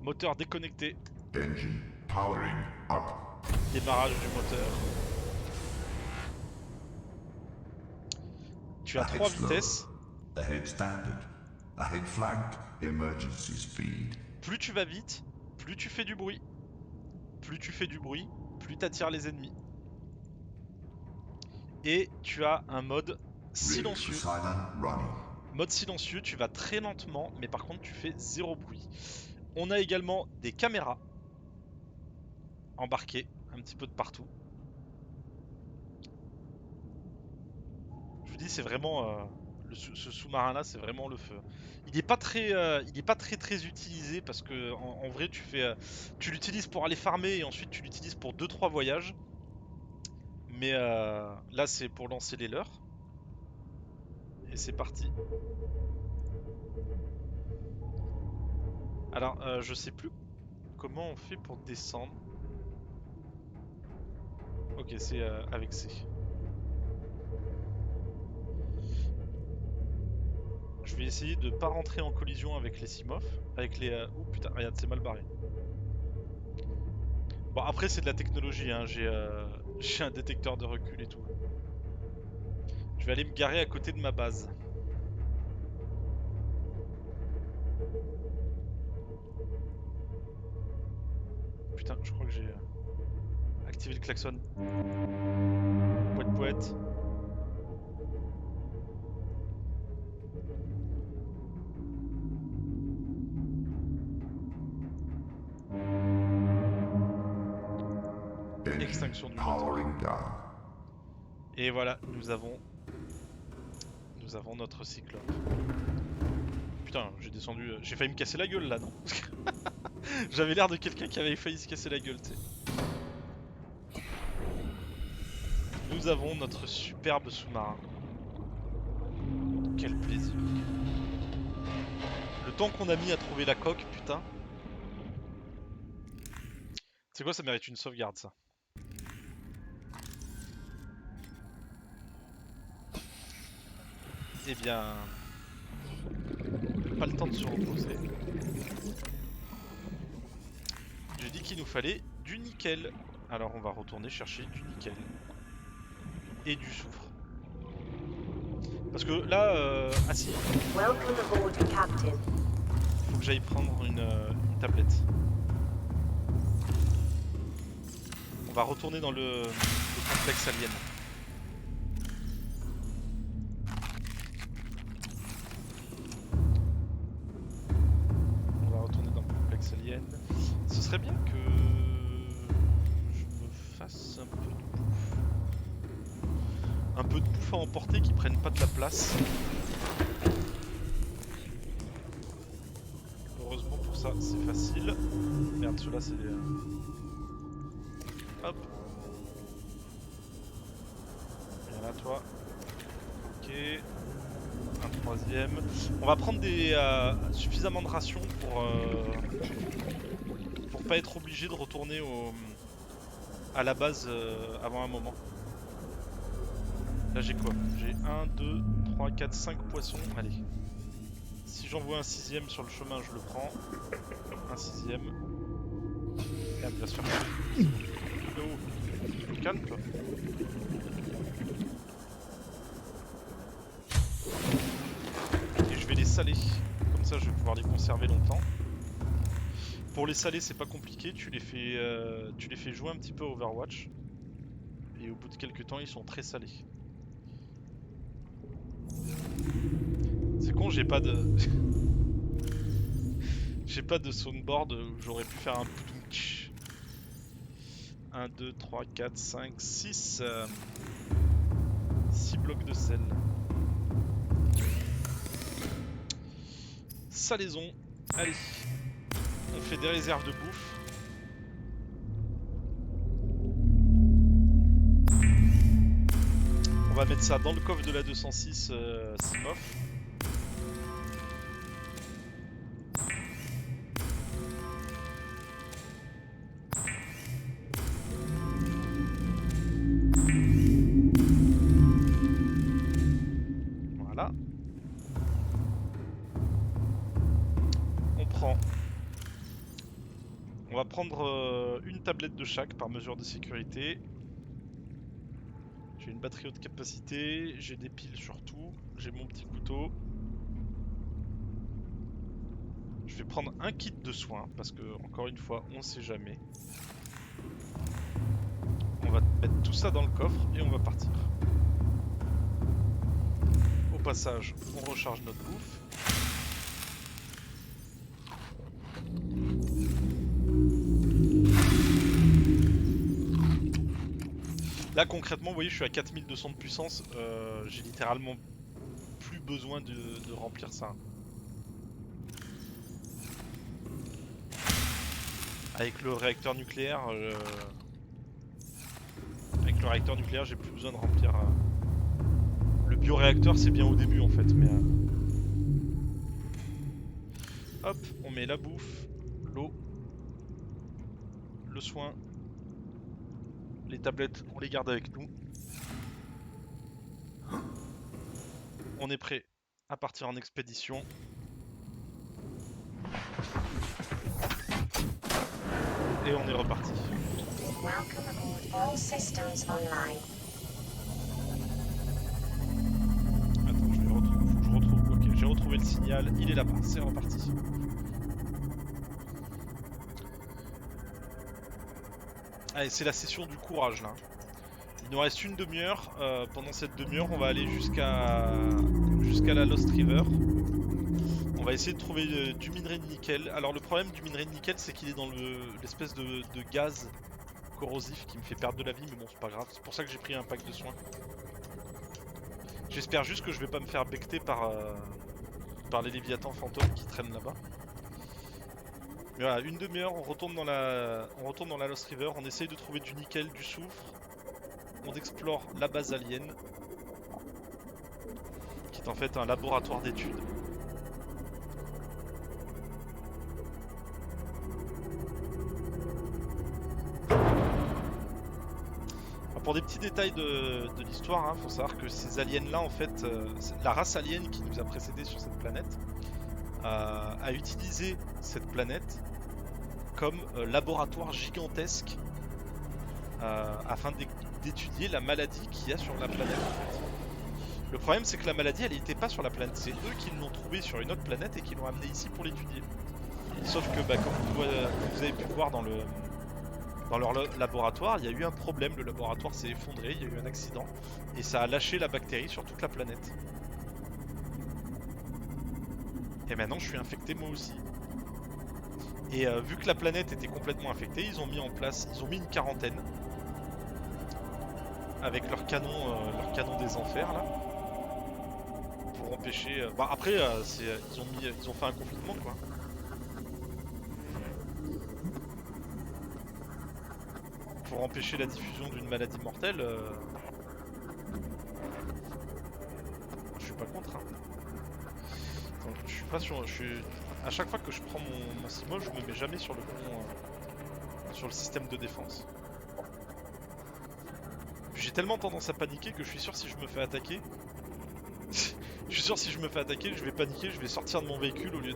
Moteur déconnecté. Engine powering up. Démarrage du moteur. Tu as 3 vitesses. Ahead standard. Ahead flagged. Emergency speed. Plus tu vas vite, plus tu fais du bruit. Plus tu fais du bruit, plus t'attires les ennemis. Et tu as un mode silencieux. Mode silencieux, tu vas très lentement, mais par contre tu fais 0 bruit. On a également des caméras embarquées un petit peu de partout. Je vous dis, c'est vraiment ce sous-marin là, c'est vraiment le feu. Il n'est pas très utilisé parce que en vrai tu l'utilises pour aller farmer et ensuite tu l'utilises pour 2-3 voyages. Mais là c'est pour lancer les leurres. Et c'est parti. Alors je sais plus comment on fait pour descendre. Ok, c'est avec C. Je vais essayer de pas rentrer en collision avec les Simof. Avec les... Oh putain, regarde, c'est mal barré. Bon, après c'est de la technologie, hein. J'ai un détecteur de recul et tout. Je vais aller me garer à côté de ma base. Putain, je crois que j'ai activé le klaxon. Pouette pouette. Extinction du moteur. Et voilà, nous avons notre Cyclope. Putain, j'ai descendu, j'ai failli me casser la gueule là, non? J'avais l'air de quelqu'un qui avait failli se casser la gueule, tu sais. Nous avons notre superbe sous-marin. Quel plaisir. Le temps qu'on a mis à trouver la coque, putain. C'est quoi, ça mérite une sauvegarde, ça. Eh bien... Pas le temps de se reposer. J'ai dit qu'il nous fallait du nickel. Alors on va retourner chercher du nickel. Et du soufre. Parce que là, ah si, Welcome aboard, Captain. faut que j'aille prendre une tablette. On va retourner dans le complexe alien. On va retourner dans le complexe alien. Ce serait bien que je me fasse un peu de bouffe. Un peu de bouffe à emporter qui prenne pas de la place. Heureusement pour ça, c'est facile. Merde, ceux-là c'est des... Hop. Viens là, toi. Ok. Un troisième. On va prendre des suffisamment de rations pour pas être obligé de retourner à la base avant un moment. Là j'ai quoi? J'ai 1, 2, 3, 4, 5 poissons. Allez. Si j'en vois un sixième sur le chemin, je le prends. Un sixième. Merde, il va se faire chier. Oh, calme-toi. Et je vais les saler. Comme ça, je vais pouvoir les conserver longtemps. Pour les saler, c'est pas compliqué. Tu les fais jouer un petit peu à Overwatch. Et au bout de quelques temps, ils sont très salés. C'est con, j'ai pas de... j'ai pas de soundboard où j'aurais pu faire un poudoumtch. 1, 2, 3, 4, 5, 6... 6 blocs de sel. Salaison. Allez. On fait des réserves de bouffe. On va mettre ça dans le coffre de la 206 Simof. Voilà. On prend. On va prendre une tablette de chaque par mesure de sécurité. J'ai une batterie haute capacité, j'ai des piles surtout, j'ai mon petit couteau. Je vais prendre un kit de soins parce que, encore une fois, on sait jamais. On va mettre tout ça dans le coffre et on va partir. Au passage, on recharge notre bouffe. Là concrètement, vous voyez, je suis à 4200 de puissance, j'ai littéralement plus besoin de remplir ça. Avec le réacteur nucléaire, j'ai plus besoin de remplir. Le bioréacteur, c'est bien au début en fait, mais hop, on met la bouffe, l'eau, le soin. Les tablettes, on les garde avec nous. On est prêt à partir en expédition. Et on est reparti. Welcome aboard, all systems online. Attends, je vais retrouver. Faut que je retrouve. Ok, j'ai retrouvé le signal. Il est là-bas. C'est reparti. Allez, c'est la session du courage là. Il nous reste une demi-heure. Pendant cette demi-heure, on va aller jusqu'à la Lost River. On va essayer de trouver du minerai de nickel. Alors le problème du minerai de nickel, c'est qu'il est dans l'espèce de gaz corrosif qui me fait perdre de la vie, mais bon, c'est pas grave. C'est pour ça que j'ai pris un pack de soins. J'espère juste que je vais pas me faire becter par les léviathans fantômes qui traînent là-bas. Mais voilà, une demi-heure, on retourne dans la Lost River, on essaye de trouver du nickel, du soufre. On explore la base alien, qui est en fait un laboratoire d'études. Pour des petits détails de l'histoire, faut savoir que ces aliens-là, en fait, la race alien qui nous a précédés sur cette planète, a utilisé cette planète comme laboratoire gigantesque afin d'étudier la maladie qu'il y a sur la planète en fait. Le problème c'est que la maladie elle était pas sur la planète, c'est eux qui l'ont trouvée sur une autre planète et qui l'ont amenée ici pour l'étudier. Sauf que bah, comme vous avez pu voir dans leur laboratoire, il y a eu un problème, le laboratoire s'est effondré, il y a eu un accident et ça a lâché la bactérie sur toute la planète. Et maintenant je suis infecté moi aussi. Et vu que la planète était complètement infectée, ils ont mis une quarantaine avec leur canon des enfers là. Pour empêcher. Bah après, ils ont fait un confinement quoi. Pour empêcher la diffusion d'une maladie mortelle. Je suis pas contre. Hein. Donc, je suis pas sur. À chaque fois que je prends mon Simo, je me mets jamais sur le système de défense. J'ai tellement tendance à paniquer que je suis sûr si je me fais attaquer. Je suis sûr si je me fais attaquer, je vais paniquer, je vais sortir de mon véhicule au lieu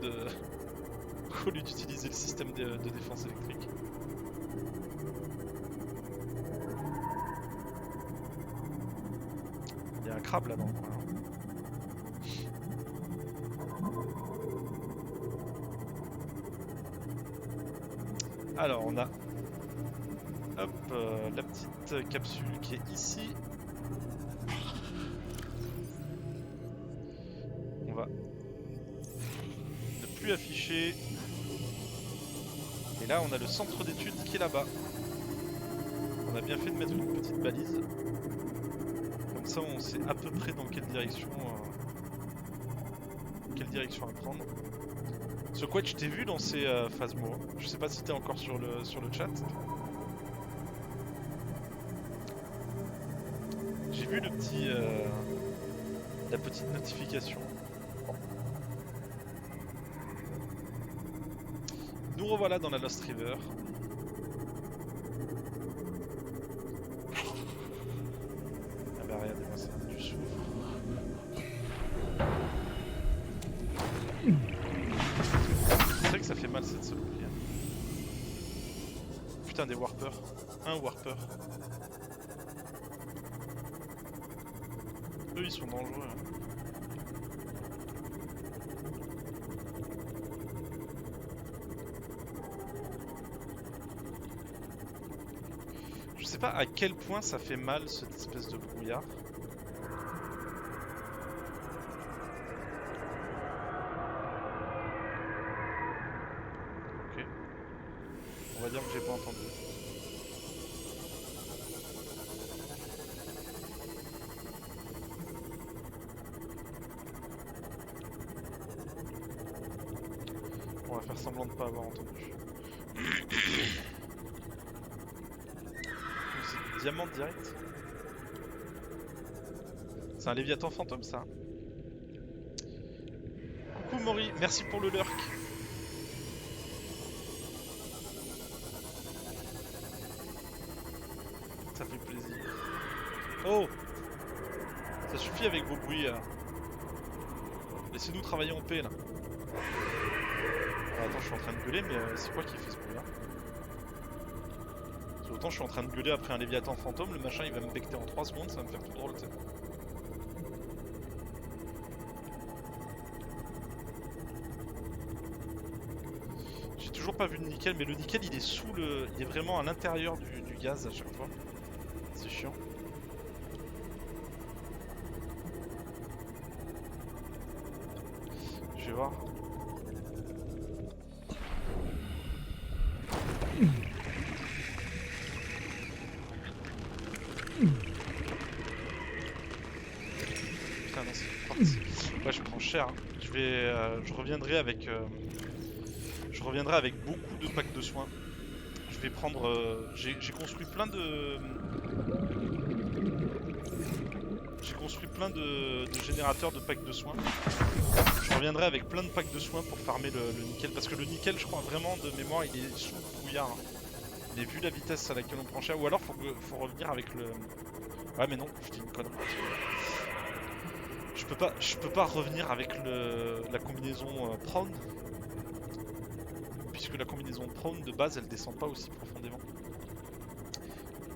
d'utiliser le système de défense électrique. Il y a un crabe là-dedans. Alors on a la petite capsule qui est ici. On va ne plus afficher. Et là on a le centre d'études qui est là-bas. On a bien fait de mettre une petite balise. Comme ça on sait à peu près dans quelle direction à prendre. Ce quad je t'ai vu dans ces Phasmo. Je sais pas si t'es encore sur le chat. J'ai vu la petite notification. Nous revoilà dans la Lost River. Ah bah regardez-moi ça, du soufre. C'est vrai que ça fait mal cette saloperie. Putain des warpers. Un warper. Eux ils sont dangereux. Je sais pas à quel point ça fait mal cette espèce de brouillard. Ok. On va dire que j'ai pas entendu. On va faire semblant de pas avoir entendu. C'est diamant direct. C'est un Léviathan fantôme ça. Coucou Maury, merci pour le lurk. Ça fait plaisir. Oh! Ça suffit avec vos bruits. Laissez-nous travailler en paix là. Attends, je suis en train de gueuler, mais c'est quoi qui fait ce bruit là? Autant je suis en train de gueuler après un Léviathan fantôme, le machin il va me becter en 3 secondes, ça va me faire tout drôle, tu sais. J'ai toujours pas vu de nickel, mais le nickel il est sous le. Il est vraiment à l'intérieur du gaz à chaque fois. C'est chiant. Je vais voir. Putain non c'est parti. Ouais je prends cher. Hein. Je reviendrai avec beaucoup de packs de soins. Je vais prendre. J'ai construit plein de. J'ai construit plein de générateurs de packs de soins. Je reviendrai avec plein de packs de soins pour farmer le nickel. Parce que le nickel je crois vraiment de mémoire il est sous le brouillard. Hein. Mais vu la vitesse à laquelle on prend cher, ou alors faut revenir avec le. Ouais mais non, je dis une connerie. Je peux pas revenir avec la combinaison prone. Puisque la combinaison prone de base elle descend pas aussi profondément.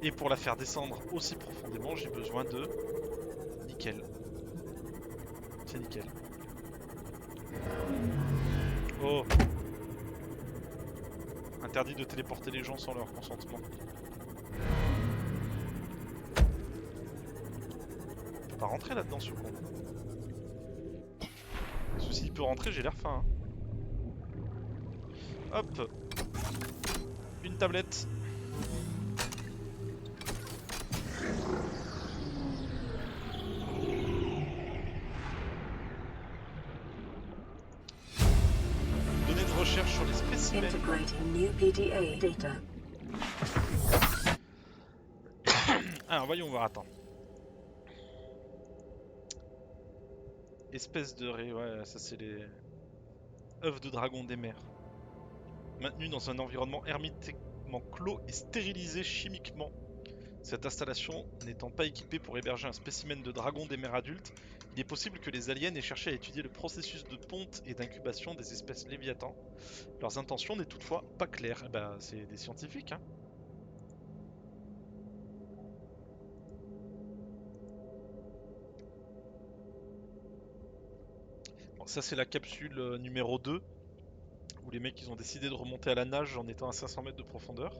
Et pour la faire descendre aussi profondément, j'ai besoin de nickel. c'est nickel. Oh. Interdit de téléporter les gens sans leur consentement. On peut pas rentrer là-dedans, ce con. Parce que s'il peut rentrer, j'ai l'air faim. Hein. Hop. Une tablette. Données de recherche sur les spécimens. Integrating new PDA data. Alors voyons voir, attends. Espèce de ouais, ça c'est les œufs de dragon des mers. Maintenus dans un environnement hermétiquement clos et stérilisé chimiquement. Cette installation n'étant pas équipée pour héberger un spécimen de dragon des mers adultes, il est possible que les aliens aient cherché à étudier le processus de ponte et d'incubation des espèces léviathans. Leurs intentions n'est toutefois pas claires. Eh ben, c'est des scientifiques, hein. Bon, ça c'est la capsule numéro 2, où les mecs ils ont décidé de remonter à la nage en étant à 500 mètres de profondeur.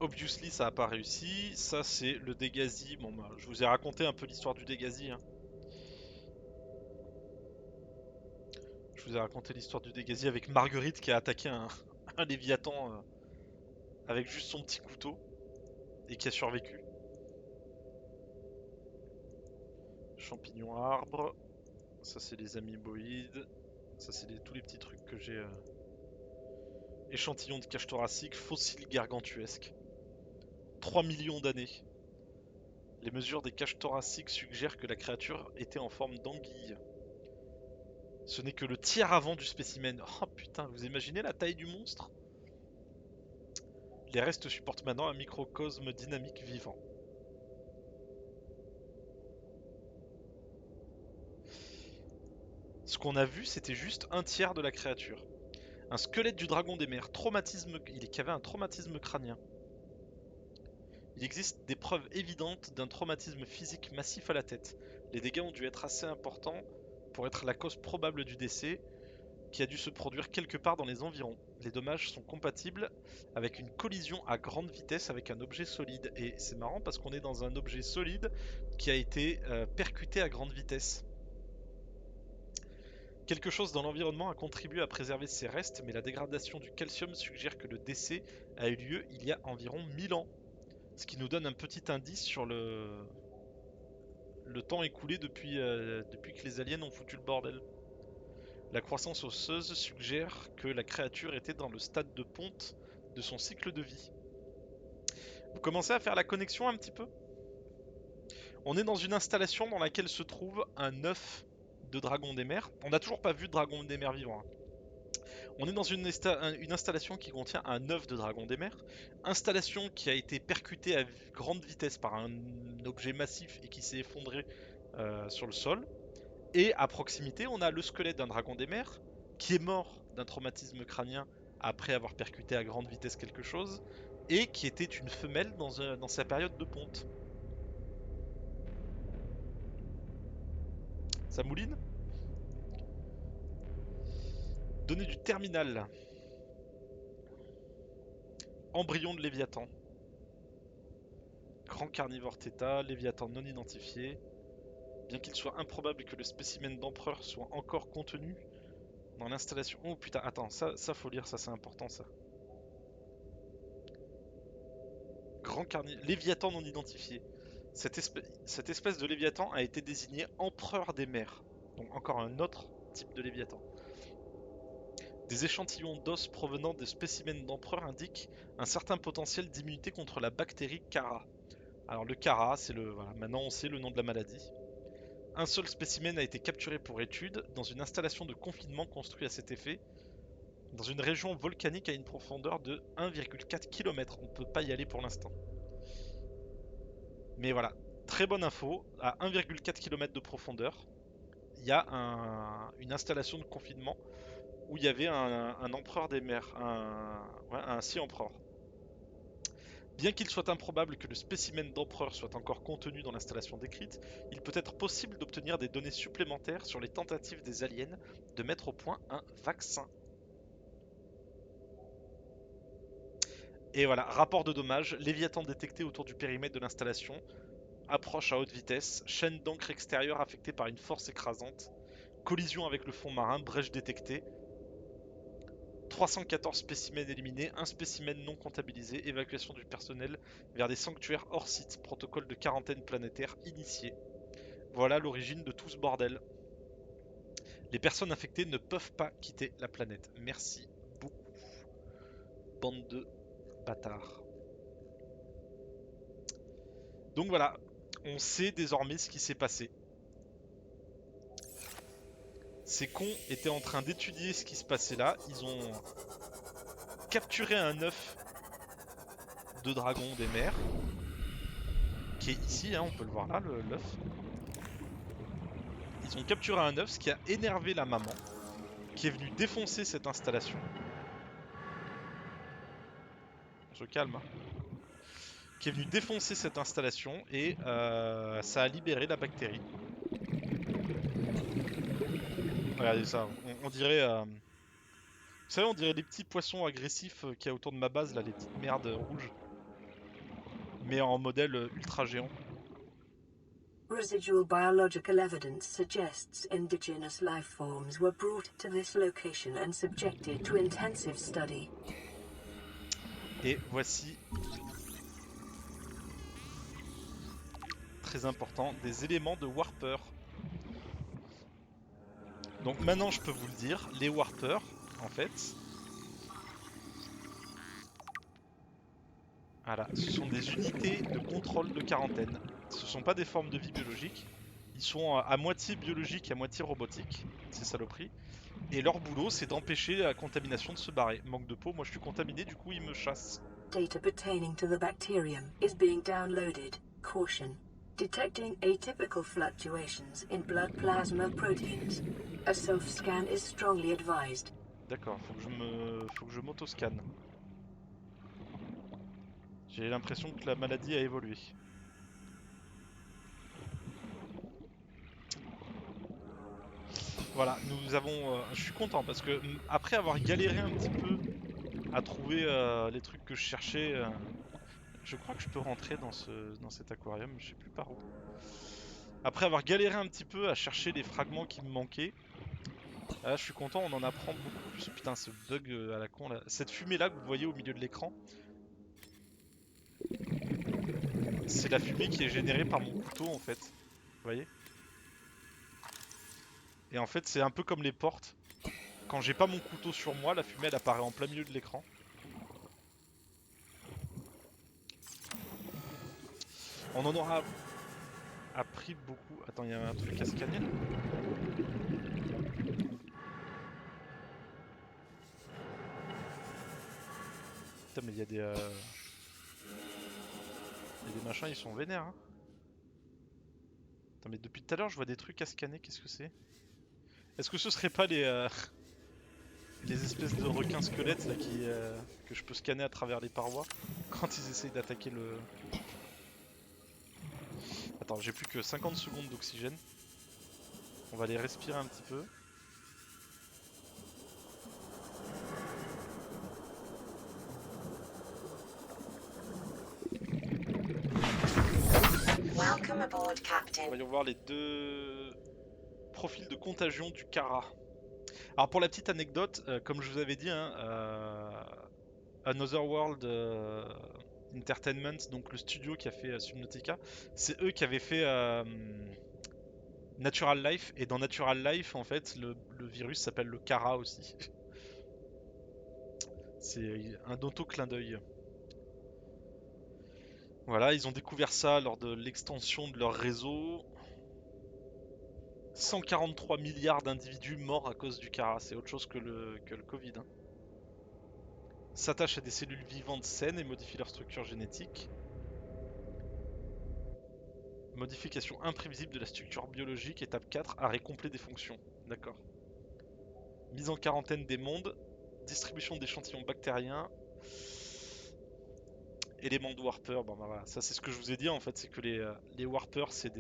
Obviously ça a pas réussi. Ça c'est le Dégasi. Bon bah je vous ai raconté un peu l'histoire du Dégasi, hein. Je vous ai raconté l'histoire du Dégasi avec Marguerite qui a attaqué un Léviathan avec juste son petit couteau et qui a survécu. Champignons arbres. Ça c'est les amoeboïdes. Ça c'est tous les petits trucs que j'ai. Échantillons de cage thoracique, fossiles gargantuesques. 3 millions d'années. Les mesures des cages thoraciques suggèrent que la créature était en forme d'anguille. Ce n'est que le tiers avant du spécimen. Oh putain, vous imaginez la taille du monstre? Les restes supportent maintenant un microcosme dynamique vivant. Ce qu'on a vu, c'était juste un tiers de la créature. Un squelette du dragon des mers, qui avait un traumatisme crânien. Il existe des preuves évidentes d'un traumatisme physique massif à la tête. Les dégâts ont dû être assez importants pour être la cause probable du décès, qui a dû se produire quelque part dans les environs. Les dommages sont compatibles avec une collision à grande vitesse avec un objet solide. Et c'est marrant parce qu'on est dans un objet solide qui a été percuté à grande vitesse. Quelque chose dans l'environnement a contribué à préserver ces restes, mais la dégradation du calcium suggère que le décès a eu lieu il y a environ 1000 ans. Ce qui nous donne un petit indice sur le temps écoulé depuis que les aliens ont foutu le bordel. La croissance osseuse suggère que la créature était dans le stade de ponte de son cycle de vie. Vous commencez à faire la connexion un petit peu? On est dans une installation dans laquelle se trouve un œuf de dragon des mers. On n'a toujours pas vu de dragon des mers vivant. On est dans une installation qui contient un œuf de dragon des mers. Installation qui a été percutée à grande vitesse par un objet massif et qui s'est effondré sur le sol. Et à proximité, on a le squelette d'un dragon des mers qui est mort d'un traumatisme crânien après avoir percuté à grande vitesse quelque chose et qui était une femelle dans sa période de ponte. Ça mouline? Données du terminal. Embryon de Léviathan. Grand carnivore θ, Léviathan non identifié. Bien qu'il soit improbable que le spécimen d'empereur soit encore contenu dans l'installation... Oh putain, attends, ça faut lire, ça c'est important ça. Grand carnivore... Léviathan non identifié. Cette espèce de Léviathan a été désignée empereur des mers. Donc encore un autre type de Léviathan. Des échantillons d'os provenant de spécimens d'empereur indiquent un certain potentiel d'immunité contre la bactérie Cara. Alors le Cara, c'est le... Voilà, maintenant on sait le nom de la maladie. Un seul spécimen a été capturé pour étude dans une installation de confinement construite à cet effet, dans une région volcanique à une profondeur de 1,4 km. On ne peut pas y aller pour l'instant. Mais voilà, très bonne info, à 1,4 km de profondeur, il y a une installation de confinement où il y avait un empereur des mers, un sea empereur. Bien qu'il soit improbable que le spécimen d'empereur soit encore contenu dans l'installation décrite, il peut être possible d'obtenir des données supplémentaires sur les tentatives des aliens de mettre au point un vaccin. Et voilà, rapport de dommages, Léviathan détecté autour du périmètre de l'installation, approche à haute vitesse, chaîne d'encre extérieure affectée par une force écrasante, collision avec le fond marin, brèche détectée, 314 spécimens éliminés, 1 spécimen non comptabilisé, évacuation du personnel vers des sanctuaires hors site, protocole de quarantaine planétaire initié. Voilà l'origine de tout ce bordel. Les personnes infectées ne peuvent pas quitter la planète. Merci beaucoup. Bande de bâtards. Donc voilà, on sait désormais ce qui s'est passé. Ces cons étaient en train d'étudier ce qui se passait là. Ils ont capturé un œuf de dragon des mers, qui est ici, hein, on peut le voir là, l'œuf. Ils ont capturé un œuf, ce qui a énervé la maman, qui est venue défoncer cette installation. On se calme, hein. Qui est venue défoncer cette installation et ça a libéré la bactérie. Regardez ça, on dirait... vous savez, on dirait les petits poissons agressifs qu'il y a autour de ma base, là, les petites merdes rouges. Mais en modèle ultra géant. Residual biological evidence suggests indigenous life forms were brought to this location and subjected to intensive study. Et voici, très important, des éléments de Warper. Donc maintenant je peux vous le dire, les Warpers, en fait, voilà, ce sont des unités de contrôle de quarantaine. Ce sont pas des formes de vie biologiques. Ils sont à moitié biologiques et à moitié robotiques, ces saloperies. Et leur boulot, c'est d'empêcher la contamination de se barrer. Manque de peau, moi je suis contaminé, du coup ils me chassent. Data pertaining to the bacterium is being downloaded. Caution. Detecting atypical fluctuations in blood plasma proteins. A self-scan is strongly advised. D'accord, faut que je m'auto-scanne. J'ai l'impression que la maladie a évolué. Voilà, nous avons... je suis content parce que après avoir galéré un petit peu à trouver les trucs que je cherchais, je crois que je peux rentrer dans cet aquarium, je sais plus par où. Après avoir galéré un petit peu à chercher les fragments qui me manquaient, là je suis content, on en apprend beaucoup plus. Putain, ce bug à la con là. Cette fumée là que vous voyez au milieu de l'écran, c'est la fumée qui est générée par mon couteau en fait. Vous voyez? Et en fait c'est un peu comme les portes. Quand j'ai pas mon couteau sur moi, la fumée elle apparaît en plein milieu de l'écran. On en aura appris beaucoup. Attends, il y a un truc à scanner là. Putain, mais il y a des... Il y a des machins, ils sont vénères. Hein. Attends, mais depuis tout à l'heure, je vois des trucs à scanner. Qu'est-ce que c'est? Est-ce que ce serait pas les... les espèces de requins squelettes là que je peux scanner à travers les parois quand ils essayent d'attaquer le... Attends, j'ai plus que 50 secondes d'oxygène. On va les respirer un petit peu. Welcome aboard, Captain. Voyons voir les deux profils de contagion du Kara. Alors pour la petite anecdote, comme je vous avais dit, hein, Another World Entertainment, donc le studio qui a fait Subnautica, c'est eux qui avaient fait Natural Life, et dans Natural Life, en fait, le virus s'appelle le Kara aussi. C'est un auto-clin d'œil. Voilà, ils ont découvert ça lors de l'extension de leur réseau. 143 milliards d'individus morts à cause du Kara, c'est autre chose que le Covid. Hein. S'attachent à des cellules vivantes saines et modifient leur structure génétique. Modification imprévisible de la structure biologique, étape 4, arrêt complet des fonctions. D'accord. Mise en quarantaine des mondes, distribution d'échantillons bactériens. éléments de warper, bon bah voilà, ça c'est ce que je vous ai dit en fait, c'est que les warpers c'est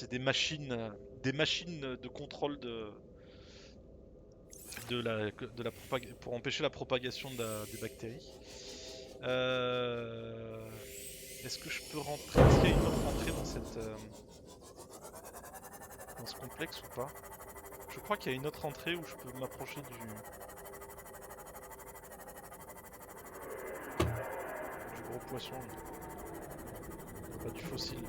des machines de contrôle pour empêcher la propagation des bactéries. Est-ce que je peux rentrer? Est-ce qu'il y a une autre entrée dans ce complexe ou pas? Je crois qu'il y a une autre entrée où je peux m'approcher du gros poisson, pas du fossile.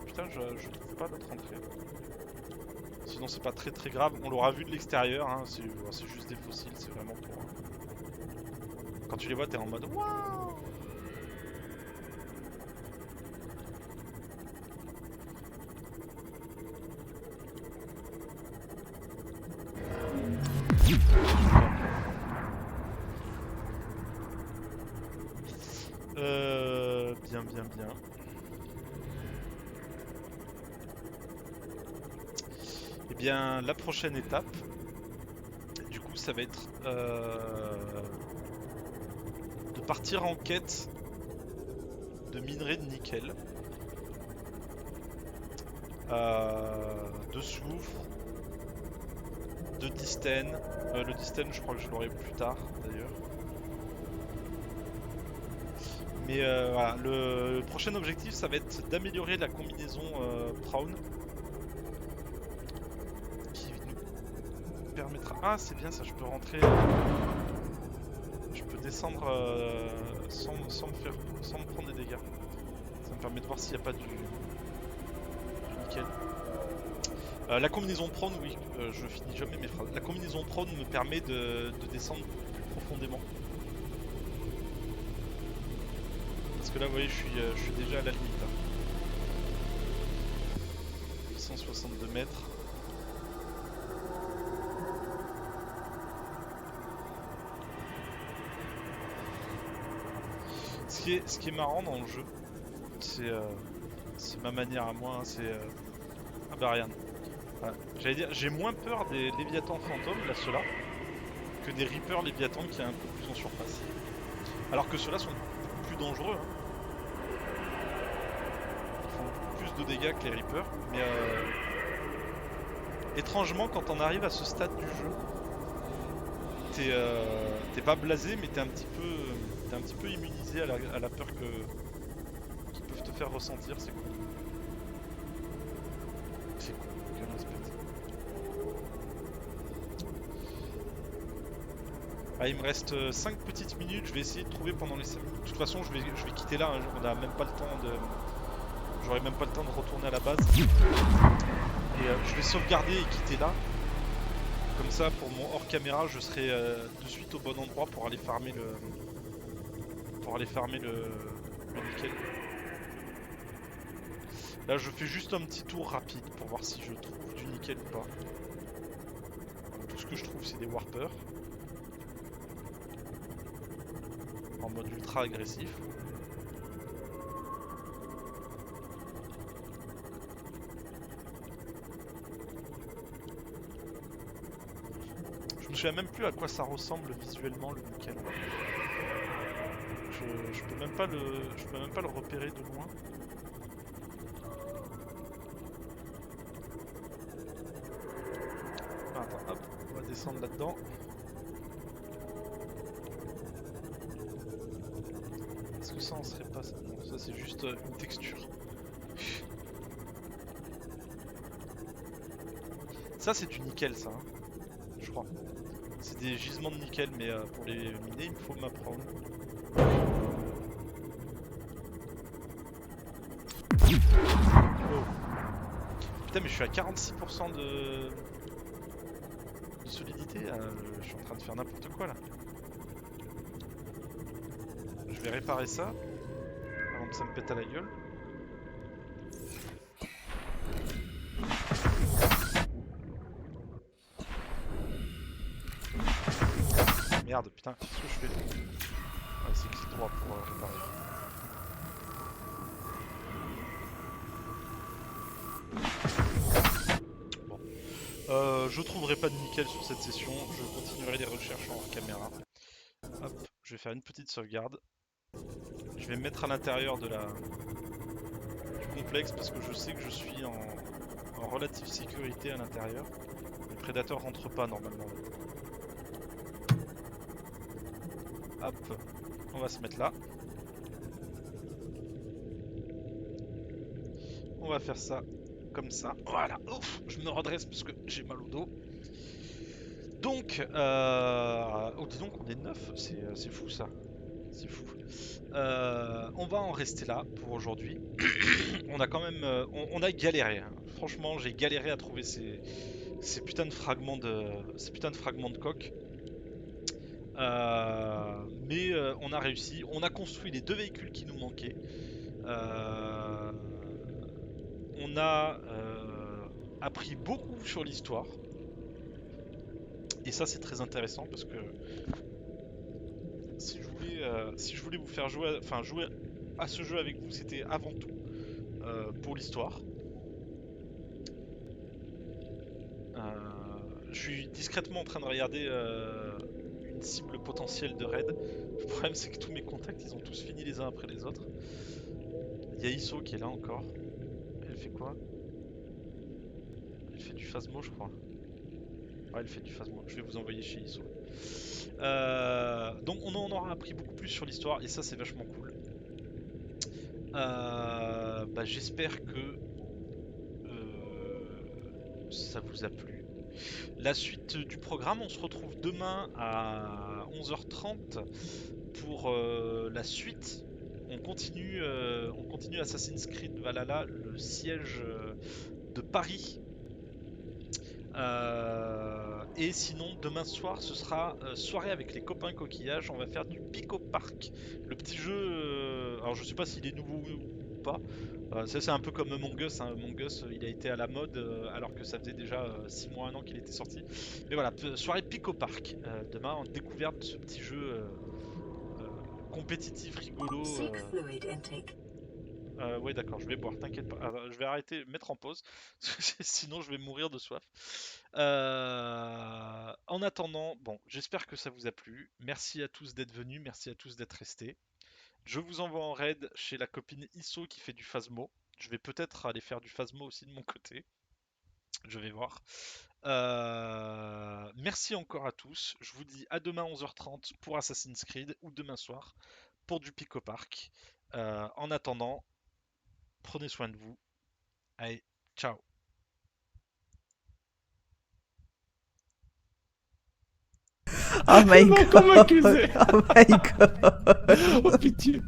Putain, je trouve pas d'autre entrée. Sinon c'est pas très grave, on l'aura vu de l'extérieur, hein. C'est juste des fossiles, c'est vraiment pour... Quand tu les vois t'es en mode waouh. Bien. Et bien la prochaine étape, du coup ça va être de partir en quête de minerais de nickel, de soufre, de distène. Le distène je crois que je l'aurai plus tard d'ailleurs. Mais voilà, le prochain objectif ça va être d'améliorer la combinaison Prawn, qui nous permettra... Ah c'est bien ça, je peux rentrer... Je peux descendre sans me prendre des dégâts. Ça me permet de voir s'il n'y a pas du nickel. La combinaison Prawn, oui, je finis jamais mes phrases. La combinaison Prawn me permet de descendre plus profondément. Parce que là, vous voyez, je suis déjà à la limite. 862 mètres. Ce qui est marrant dans le jeu, c'est ma manière à moi, hein, c'est... Ah bah rien. Voilà. J'allais dire, j'ai moins peur des Léviathans fantômes, là ceux-là, que des Reapers Léviathans qui est un peu plus en surface. Alors que ceux-là sont plus dangereux. Hein. Ils font plus de dégâts que les Reapers, mais étrangement, quand on arrive à ce stade du jeu, t'es pas blasé, mais t'es un petit peu immunisé à la peur qu'ils peuvent te faire ressentir. C'est cool. C'est cool. Quel respect. Ah, il me reste 5 petites minutes. Je vais essayer de trouver pendant les 5 minutes. De toute façon, je vais quitter là. Hein. On a même pas le temps de. J'aurai même pas le temps de retourner à la base. Et je vais sauvegarder et quitter là. Comme ça, pour mon hors caméra, je serai de suite au bon endroit pour aller farmer le nickel. Là, je fais juste un petit tour rapide pour voir si je trouve du nickel ou pas. Tout ce que je trouve, c'est des warpers. En mode ultra agressif. Je me souviens même plus à quoi ça ressemble visuellement le nickel. Je peux même pas le repérer de loin. Attends, hop, on va descendre là-dedans. Est-ce que ça en serait pas ça? Non, ça c'est juste une texture. Ça c'est du nickel ça, hein, je crois. C'est des gisements de nickel, mais pour les miner il me faut m'apprendre. Oh. Putain mais je suis à 46% de solidité, je suis en train de faire n'importe quoi là. Je vais réparer ça avant que ça me pète à la gueule. Merde, putain, qu'est-ce que je fais? Ouais, c'est clic droit pour réparer. je trouverai pas de nickel sur cette session, je continuerai les recherches en caméra. Hop, je vais faire une petite sauvegarde. Je vais me mettre à l'intérieur du complexe parce que je sais que je suis en relative sécurité à l'intérieur. Les prédateurs rentrent pas normalement. Hop, on va se mettre là. On va faire ça comme ça. Voilà, ouf, je me redresse parce que j'ai mal au dos. Donc, oh dis donc on est 9, c'est fou ça. C'est fou. On va en rester là pour aujourd'hui. On a quand même, on a galéré. Hein. Franchement, j'ai galéré à trouver ces putains de fragments de coque. Mais on a réussi. On a construit les 2 véhicules qui nous manquaient. On a appris beaucoup sur l'histoire. Et ça c'est très intéressant parce que si je voulais vous faire jouer à ce jeu avec vous, c'était avant tout pour l'histoire. Je suis discrètement en train de regarder une cible potentielle de raid. Le problème c'est que tous mes contacts ils ont tous fini les uns après les autres. Il y a Isso qui est là encore. Elle fait quoi? Elle fait du phasmo je crois. Ouais, elle fait du phasmo. Je vais vous envoyer chez Isso. Donc on en aura appris beaucoup plus sur l'histoire et ça c'est vachement cool. Bah, j'espère que ça vous a plu. La suite du programme, on se retrouve demain à 11h30 pour la suite. On continue Assassin's Creed Valhalla, le siège de Paris. Et sinon, demain soir, ce sera soirée avec les copains coquillages. On va faire du Pico Park. Le petit jeu, alors je sais pas s'il est nouveau ou pas. Ça, c'est un peu comme Among Us. Hein. Among Us, il a été à la mode alors que ça faisait déjà 6 mois, 1 an qu'il était sorti. Mais voilà, soirée Pico Park. Demain, en découverte de ce petit jeu compétitif, rigolo. Ouais d'accord, je vais boire, t'inquiète pas. Je vais arrêter, mettre en pause, sinon je vais mourir de soif. En attendant, bon, j'espère que ça vous a plu. Merci à tous d'être venus, merci à tous d'être restés. Je vous envoie en raid chez la copine Isso qui fait du phasmo. Je vais peut-être aller faire du phasmo aussi de mon côté. Je vais voir. Merci encore à tous. Je vous dis à demain 11h30 pour Assassin's Creed ou demain soir pour du Pico Park. En attendant, prenez soin de vous. Allez, ciao. Oh my god. Comment m'accuser? Oh my god. Oh pitié.